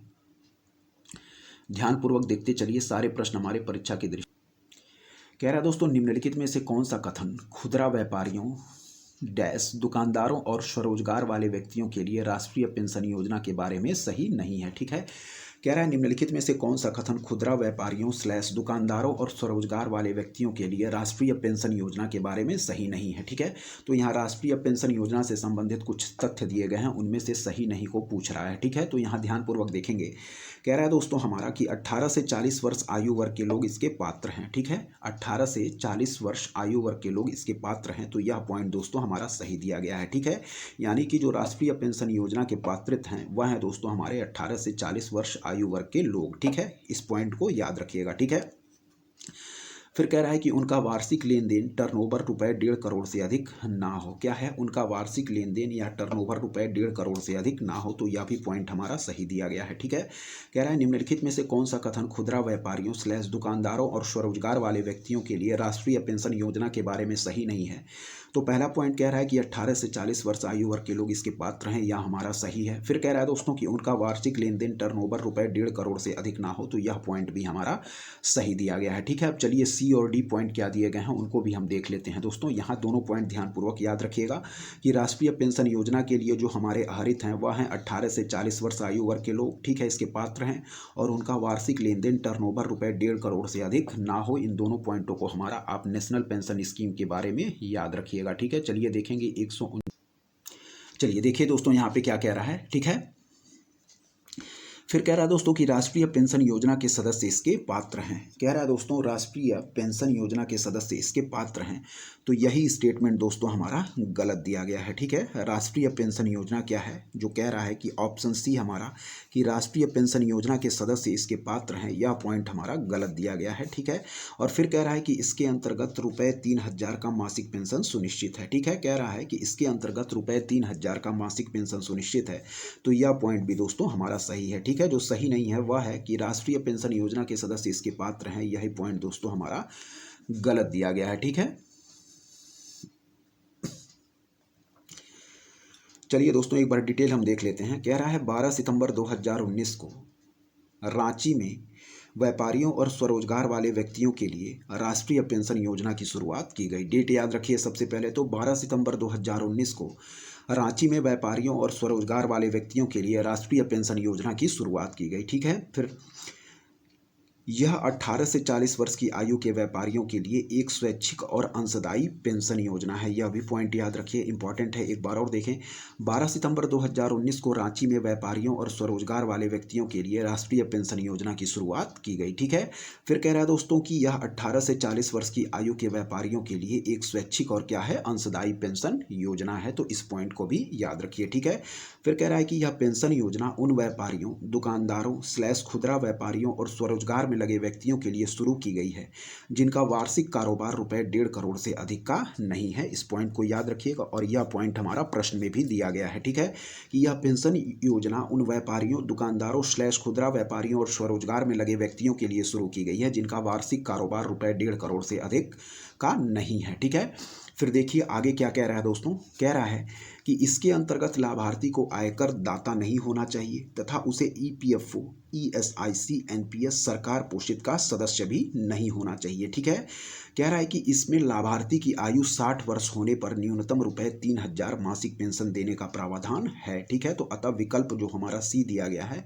ध्यानपूर्वक देखते चलिए, सारे प्रश्न हमारे परीक्षा की दृष्टि। कह रहा है दोस्तों, निम्नलिखित में से कौन सा कथन खुदरा व्यापारियों डैश दुकानदारों और स्वरोजगार वाले व्यक्तियों के लिए राष्ट्रीय पेंशन योजना के बारे में सही नहीं है? ठीक है, कह रहा है निम्नलिखित में से कौन सा कथन खुदरा व्यापारियों / दुकानदारों और स्वरोजगार वाले व्यक्तियों के लिए राष्ट्रीय पेंशन योजना के बारे में सही नहीं है? ठीक है, तो यहाँ राष्ट्रीय पेंशन योजना से संबंधित कुछ तथ्य दिए गए हैं, उनमें से सही नहीं को पूछ रहा है। ठीक है, तो यहाँ ध्यानपूर्वक देखेंगे। कह रहा है दोस्तों हमारा कि 18 से 40 वर्ष आयु वर्ग के लोग इसके पात्र हैं। ठीक है, 18 से 40 वर्ष आयु वर्ग के लोग इसके पात्र हैं, तो यह पॉइंट दोस्तों हमारा सही दिया गया है। ठीक है, यानी कि जो राष्ट्रीय पेंशन योजना के पात्रित हैं वह हैं दोस्तों हमारे 18 से 40 वर्ष आयु वर्ग के लोग। ठीक है, इस पॉइंट को याद रखिएगा। ठीक है, फिर कह रहा है कि उनका वार्षिक लेन देन टर्नओवर रुपए 1.5 करोड़ से अधिक ना हो। क्या है? उनका वार्षिक लेन देन या टर्नओवर रुपए 1.5 करोड़ से अधिक ना हो, तो यह भी पॉइंट हमारा सही दिया गया है। ठीक है, कह रहा है निम्नलिखित में से कौन सा कथन खुदरा व्यापारियों / दुकानदारों और स्वरोजगार वाले व्यक्तियों के लिए राष्ट्रीय पेंशन योजना के बारे में सही नहीं है? तो पहला पॉइंट कह रहा है कि 18 से 40 वर्ष आयु वर्ग के लोग इसके पात्र हैं, यह हमारा सही है। फिर कह रहा है दोस्तों कि उनका वार्षिक लेन देन टर्नओवर रुपए 1.5 करोड़ से अधिक ना हो, तो यह पॉइंट भी हमारा सही दिया गया है। ठीक है, अब चलिए सी और डी पॉइंट क्या दिए गए हैं उनको भी हम देख लेते हैं। दोस्तों यहाँ दोनों पॉइंट ध्यानपूर्वक याद रखिएगा कि राष्ट्रीय पेंशन योजना के लिए जो हमारे आहरित हैं वह हैं 18 से 40 वर्ष आयु वर्ग के लोग, ठीक है, इसके पात्र हैं, और उनका वार्षिक लेन देन टर्नओवर रुपए 1.5 करोड़ से अधिक ना हो। इन दोनों पॉइंटों को हमारा आप नेशनल पेंशन स्कीम के बारे में याद रखिएगा। ठीक है, चलिए देखेंगे चलिए देखिए दोस्तों यहाँ पे क्या कह रहा है। ठीक है, फिर कह रहा है दोस्तों कि राष्ट्रीय पेंशन योजना के सदस्य इसके पात्र हैं। कह रहा है दोस्तों राष्ट्रीय पेंशन योजना के सदस्य इसके पात्र हैं, तो यही स्टेटमेंट दोस्तों हमारा गलत दिया गया है। ठीक है, राष्ट्रीय पेंशन योजना क्या है, जो कह रहा है कि ऑप्शन सी हमारा कि राष्ट्रीय पेंशन योजना के सदस्य इसके पात्र हैं, यह पॉइंट हमारा गलत दिया गया है। ठीक है, और फिर कह रहा है कि इसके अंतर्गत रुपए 3000 का मासिक पेंशन सुनिश्चित है। ठीक है, कह रहा है कि इसके अंतर्गत रुपए 3000 का मासिक पेंशन सुनिश्चित है, तो यह पॉइंट भी दोस्तों हमारा सही है। ठीक है, जो सही नहीं है वह है कि राष्ट्रीय पेंशन योजना के सदस्य इसके पात्र हैं, यही पॉइंट दोस्तों हमारा गलत दिया गया है। ठीक है, चलिए दोस्तों एक बार डिटेल हम देख लेते हैं। कह रहा है 12 सितंबर 2019 को रांची में व्यापारियों और स्वरोजगार वाले व्यक्तियों के लिए राष्ट्रीय पेंशन योजना की शुरुआत की गई। डेट याद रखिए सबसे पहले तो 12 सितंबर 2019 को रांची में व्यापारियों और स्वरोजगार वाले व्यक्तियों के लिए राष्ट्रीय पेंशन योजना की शुरुआत की गई। ठीक है, फिर यह 18 से 40 वर्ष की आयु के व्यापारियों के लिए एक स्वैच्छिक और अंशदायी पेंशन योजना है। यह भी पॉइंट याद रखिए, इंपॉर्टेंट है। एक बार और देखें, 12 सितंबर 2019 को रांची में व्यापारियों और स्वरोजगार वाले व्यक्तियों के लिए राष्ट्रीय पेंशन योजना की शुरुआत की गई। ठीक है, फिर कह रहा है दोस्तों कि यह 18 से 40 वर्ष की आयु के व्यापारियों के लिए एक स्वैच्छिक और क्या है, अंशदायी पेंशन योजना है, तो इस पॉइंट को भी याद रखिए। ठीक है, फिर कह रहा है कि यह पेंशन योजना उन व्यापारियों, दुकानदारों / खुदरा व्यापारियों और स्वरोजगार लगे व्यक्तियों के लिए शुरू की गई है जिनका वार्षिक कारोबार रुपए 1.5 करोड़ से अधिक का नहीं है। इस पॉइंट को याद रखिएगा, और यह पॉइंट हमारा प्रश्न में भी दिया गया है। ठीक है, कि यह पेंशन योजना उन व्यापारियों, दुकानदारों / खुदरा व्यापारियों और स्वरोजगार में लगे व्यक्तियों के लिए शुरू की गई है जिनका वार्षिक कारोबार रुपए 1.5 करोड़ से अधिक का नहीं है। ठीक है, फिर देखिए आगे क्या कह रहा है दोस्तों। कह रहा है कि इसके अंतर्गत लाभार्थी को आयकर दाता नहीं होना चाहिए तथा उसे EPFO, ESIC, NPS सरकार पोषित का सदस्य भी नहीं होना चाहिए। ठीक है, कह रहा है कि इसमें लाभार्थी की आयु 60 वर्ष होने पर न्यूनतम रुपए 3000 मासिक पेंशन देने का प्रावधान है। ठीक है, तो अतः विकल्प जो हमारा सी दिया गया है,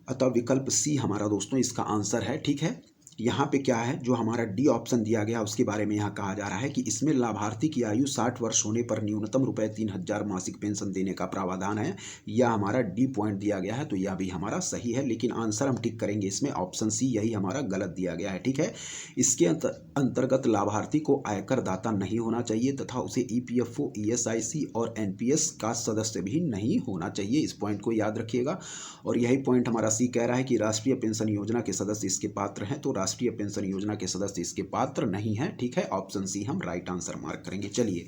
अतः विकल्प सी हमारा दोस्तों इसका आंसर है। ठीक है, यहाँ पे क्या है, जो हमारा डी ऑप्शन दिया गया उसके बारे में यहाँ कहा जा रहा है कि इसमें लाभार्थी की आयु 60 वर्ष होने पर न्यूनतम रुपए 3000 मासिक पेंशन देने का प्रावधान है। यह हमारा डी पॉइंट दिया गया है, तो यह भी हमारा सही है, लेकिन आंसर हम टिक करेंगे इसमें ऑप्शन सी, यही हमारा गलत दिया गया है। ठीक है, इसके अंतर्गत लाभार्थी को आयकर दाता नहीं होना चाहिए तथा उसे EPFO, ESIC और NPS का सदस्य भी नहीं होना चाहिए। इस पॉइंट को याद रखिएगा, और यही पॉइंट हमारा सी कह रहा है कि राष्ट्रीय पेंशन योजना के सदस्य इसके पात्र हैं, तो राष्ट्रीय पेंशन योजना के सदस्य इसके पात्र नहीं है। ठीक है, ऑप्शन सी हम राइट आंसर मार्क करेंगे। चलिए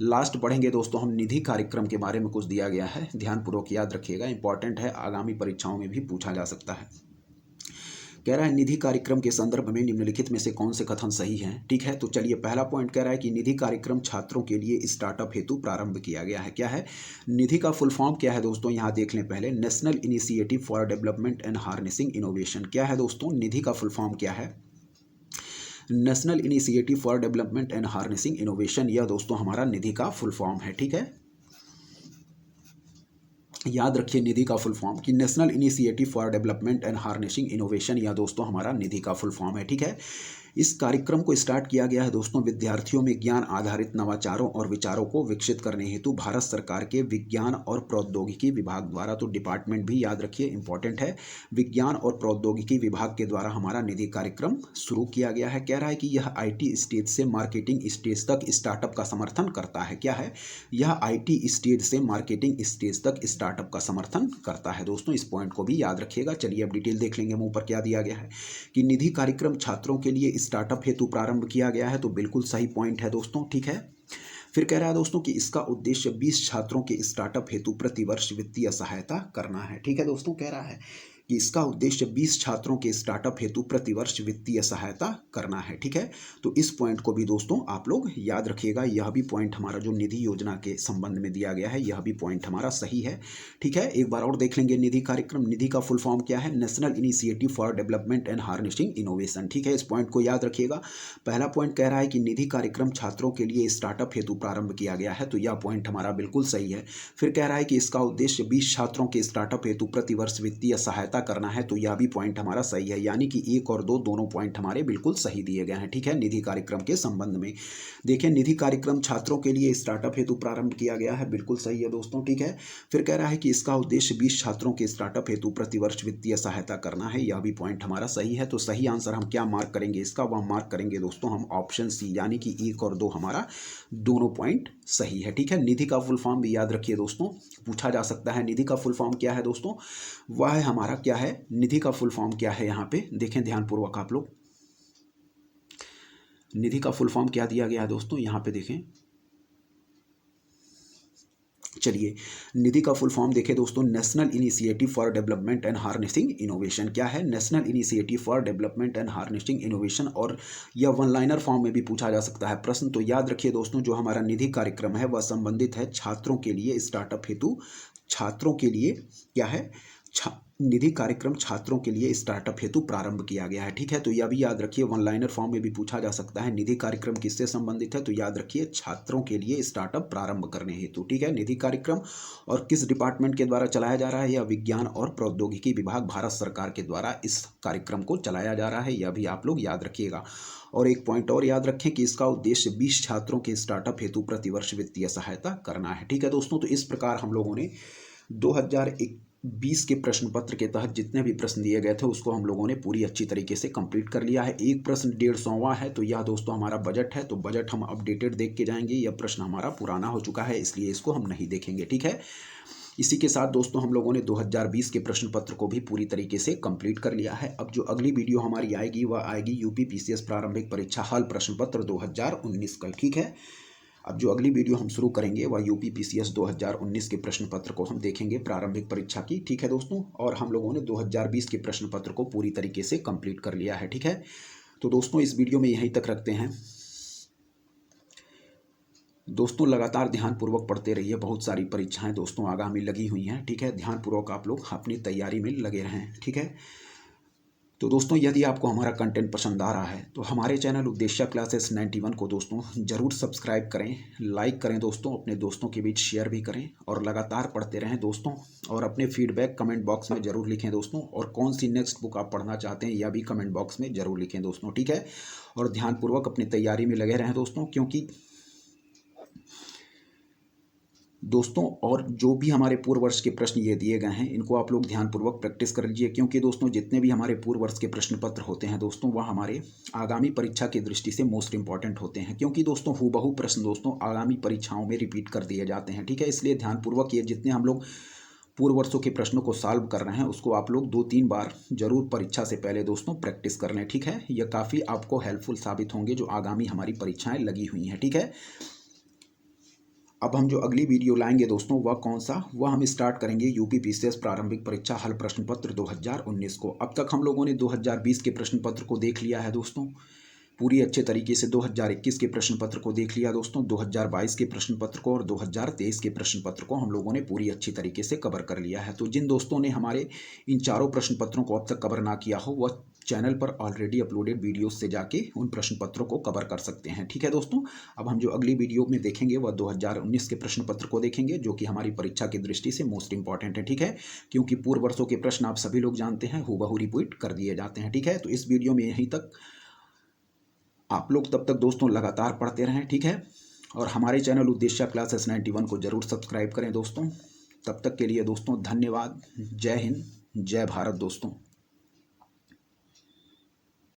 लास्ट पढ़ेंगे दोस्तों हम, निधि कार्यक्रम के बारे में कुछ दिया गया है, ध्यानपूर्वक याद रखिएगा, इंपॉर्टेंट है, आगामी परीक्षाओं में भी पूछा जा सकता है। कह रहा है निधि कार्यक्रम के संदर्भ में निम्नलिखित में से कौन से कथन सही हैं। ठीक है, तो चलिए पहला पॉइंट कह रहा है कि निधि कार्यक्रम छात्रों के लिए स्टार्टअप हेतु प्रारंभ किया गया है। क्या है, निधि का फुल फॉर्म क्या है दोस्तों, यहाँ देख लें पहले, national initiative for development and harnessing innovation. क्या है दोस्तों, निधि का फुल फॉर्म क्या है, national initiative for development and harnessing innovation, यह दोस्तों हमारा निधि का फुल फॉर्म है। ठीक है, याद रखिए निधि का फुल फॉर्म कि national initiative for development and harnessing innovation, यह दोस्तों हमारा निधि का फुल फॉर्म है। ठीक है, इस कार्यक्रम को स्टार्ट किया गया है दोस्तों विद्यार्थियों में ज्ञान आधारित नवाचारों और विचारों को विकसित करने हेतु भारत सरकार के विज्ञान और प्रौद्योगिकी विभाग द्वारा। तो डिपार्टमेंट भी याद रखिए, इंपॉर्टेंट है, विज्ञान और प्रौद्योगिकी विभाग के द्वारा हमारा निधि कार्यक्रम शुरू किया गया है। कह रहा है कि यह IT स्टेज से मार्केटिंग स्टेज तक स्टार्टअप का समर्थन करता है। क्या है, यह IT स्टेज से मार्केटिंग स्टेज तक स्टार्टअप का समर्थन करता है। दोस्तों इस पॉइंट को भी याद रखिएगा। चलिए अब डिटेल देख लेंगे, मुंह पर क्या दिया गया है कि निधि कार्यक्रम छात्रों के लिए स्टार्टअप हेतु प्रारंभ किया गया है, तो बिल्कुल सही पॉइंट है दोस्तों। ठीक है, फिर कह रहा है दोस्तों कि इसका उद्देश्य 20 छात्रों के स्टार्टअप हेतु प्रतिवर्ष वित्तीय सहायता करना है। ठीक है दोस्तों, कह रहा है कि इसका उद्देश्य 20 छात्रों के स्टार्टअप हेतु प्रतिवर्ष वित्तीय सहायता करना है। ठीक है, तो इस पॉइंट को भी दोस्तों आप लोग याद रखिएगा। यह भी पॉइंट हमारा जो निधि योजना के संबंध में दिया गया है, यह भी पॉइंट हमारा सही है। ठीक है, एक बार और देख लेंगे निधि कार्यक्रम। निधि का फुल फॉर्म क्या है? National initiative for development and harnessing innovation. ठीक है, इस पॉइंट को याद रखिएगा। पहला पॉइंट कह रहा है कि निधि कार्यक्रम छात्रों के लिए स्टार्टअप हेतु प्रारंभ किया गया है, तो यह पॉइंट हमारा बिल्कुल सही है। फिर कह रहा है कि इसका उद्देश्य 20 छात्रों के स्टार्टअप हेतु प्रतिवर्ष वित्तीय सहायता करना है, तो यह भी पॉइंट हमारा सही है। यानी कि 1 और 2 दोनों पॉइंट हमारे बिल्कुल सही दिए गए हैं। ठीक है, निधि कार्यक्रम के संबंध में देखिए, निधि कार्यक्रम छात्रों के लिए स्टार्टअप हेतु प्रारंभ किया गया है, बिल्कुल सही है दोस्तों। ठीक है, फिर कह रहा है कि इसका उद्देश्य 20 छात्रों के स्टार्टअप हेतु प्रतिवर्ष वित्तीय सहायता करना है, यह भी पॉइंट हमारा सही है। तो सही आंसर हम क्या मार्क करेंगे इसका? वह मार्क करेंगे दोस्तों हम ऑप्शन सी, यानी कि 1 और 2 हमारा दोनों पॉइंट सही है। ठीक है, निधि का फुल फॉर्म भी याद रखिए दोस्तों, पूछा जा सकता है। निधि का फुल फॉर्म क्या है दोस्तों? वह है हमारा क्या है, निधि का फुल फॉर्म क्या है? यहाँ पे देखें ध्यानपूर्वक आप लोग, निधि का फुल फॉर्म क्या दिया गया है दोस्तों, यहाँ पे देखें। चलिए, निधि का फुल फॉर्म देखें दोस्तों, national initiative for development and harnessing innovation. क्या है? National initiative for development and harnessing innovation. और यह वन लाइनर फॉर्म में भी पूछा जा सकता है प्रश्न। तो याद रखिए दोस्तों, जो हमारा निधि कार्यक्रम है वह संबंधित है छात्रों के लिए स्टार्टअप हेतु, छात्रों के लिए क्या है, निधि कार्यक्रम छात्रों के लिए स्टार्टअप हेतु प्रारंभ किया गया है। ठीक है, तो यह भी याद रखिए, वन लाइनर फॉर्म में भी पूछा जा सकता है निधि कार्यक्रम किससे संबंधित है, तो याद रखिए छात्रों के लिए स्टार्टअप प्रारंभ करने हेतु। ठीक है, निधि कार्यक्रम और किस डिपार्टमेंट के द्वारा चलाया जा रहा है? यह विज्ञान और प्रौद्योगिकी विभाग भारत सरकार के द्वारा इस कार्यक्रम को चलाया जा रहा है, यह भी आप लोग याद रखिएगा। और एक पॉइंट और याद रखें कि इसका उद्देश्य 20 छात्रों के स्टार्टअप हेतु प्रतिवर्ष वित्तीय सहायता करना है। ठीक है दोस्तों, तो इस प्रकार हम लोगों ने 2020 के प्रश्न पत्र के तहत जितने भी प्रश्न दिए गए थे उसको हम लोगों ने पूरी अच्छी तरीके से कंप्लीट कर लिया है। एक प्रश्न 150वां है, तो यह दोस्तों हमारा बजट है, तो बजट हम अपडेटेड देख के जाएंगे। यह प्रश्न हमारा पुराना हो चुका है, इसलिए इसको हम नहीं देखेंगे। ठीक है, इसी के साथ दोस्तों हम लोगों ने 2020 के प्रश्न पत्र को भी पूरी तरीके से कंप्लीट कर लिया है। अब जो अगली वीडियो हमारी आएगी वह आएगी यूपी पीसीएस प्रारंभिक परीक्षा हल प्रश्न पत्र 2019 का। ठीक है, अब जो अगली वीडियो हम शुरू करेंगे वह यूपी पीसीएस 2019 के प्रश्न पत्र को हम देखेंगे, प्रारंभिक परीक्षा की। ठीक है दोस्तों, और हम लोगों ने 2020 के प्रश्न पत्र को पूरी तरीके से कंप्लीट कर लिया है। ठीक है, तो दोस्तों इस वीडियो में यहीं तक रखते हैं। दोस्तों लगातार ध्यानपूर्वक पढ़ते रहिए, बहुत सारी परीक्षाएं दोस्तों आगामी लगी हुई हैं। ठीक है, ध्यानपूर्वक आप लोग अपनी तैयारी में लगे रहें। ठीक है, तो दोस्तों यदि आपको हमारा कंटेंट पसंद आ रहा है तो हमारे चैनल उद्देश्य क्लासेस 91 को दोस्तों ज़रूर सब्सक्राइब करें, लाइक करें दोस्तों, अपने दोस्तों के बीच शेयर भी करें और लगातार पढ़ते रहें दोस्तों। और अपने फीडबैक कमेंट बॉक्स में ज़रूर लिखें दोस्तों, और कौन सी नेक्स्ट बुक आप पढ़ना चाहते हैं यह भी कमेंट बॉक्स में ज़रूर लिखें दोस्तों। ठीक है, और ध्यानपूर्वक अपनी तैयारी में लगे रहें दोस्तों, क्योंकि दोस्तों और जो भी हमारे पूर्व वर्ष के प्रश्न ये दिए गए हैं इनको आप लोग ध्यानपूर्वक प्रैक्टिस कर लीजिए, क्योंकि दोस्तों जितने भी हमारे पूर्व वर्ष के प्रश्न पत्र होते हैं दोस्तों वह हमारे आगामी परीक्षा की दृष्टि से मोस्ट इंपॉर्टेंट होते हैं, क्योंकि दोस्तों हूबहू प्रश्न दोस्तों आगामी परीक्षाओं में रिपीट कर दिए जाते हैं। ठीक है, इसलिए ध्यानपूर्वक ये जितने हम लोग पूर्व वर्षों के प्रश्नों को सॉल्व कर रहे हैं उसको आप लोग 2-3 बार जरूर परीक्षा से पहले दोस्तों प्रैक्टिस कर लें। ठीक है, यह काफ़ी आपको हेल्पफुल साबित होंगे जो आगामी हमारी परीक्षाएँ लगी हुई हैं। ठीक है, अब हम जो अगली वीडियो लाएंगे दोस्तों वह कौन सा, वह हम स्टार्ट करेंगे यूपी पीसीएस प्रारंभिक परीक्षा हल प्रश्न पत्र 2019 को। अब तक हम लोगों ने 2020 के प्रश्न पत्र को देख लिया है दोस्तों पूरी अच्छे तरीके से, 2021 के प्रश्न पत्र को देख लिया दोस्तों, 2022 के प्रश्न पत्र को और 2023 के प्रश्न पत्र को हम लोगों ने पूरी अच्छी तरीके से कवर कर लिया है। तो जिन दोस्तों ने हमारे इन चारों प्रश्न पत्रों को अब तक कवर ना किया हो वह चैनल पर ऑलरेडी अपलोडेड वीडियोस से जाके उन प्रश्न पत्रों को कवर कर सकते हैं। ठीक है दोस्तों, अब हम जो अगली वीडियो में देखेंगे वह 2019 के प्रश्न पत्र को देखेंगे, जो कि हमारी परीक्षा की दृष्टि से मोस्ट इंपॉर्टेंट है। ठीक है, क्योंकि पूर्व वर्षों के प्रश्न आप सभी लोग जानते हैं हूबहू रिपीट कर दिए जाते हैं। ठीक है, तो इस वीडियो में यहीं तक, आप लोग तब तक दोस्तों लगातार पढ़ते रहें। ठीक है, और हमारे चैनल उद्देश्य क्लासेस 91 को जरूर सब्सक्राइब करें दोस्तों। तब तक के लिए दोस्तों धन्यवाद। जय हिंद, जय भारत दोस्तों।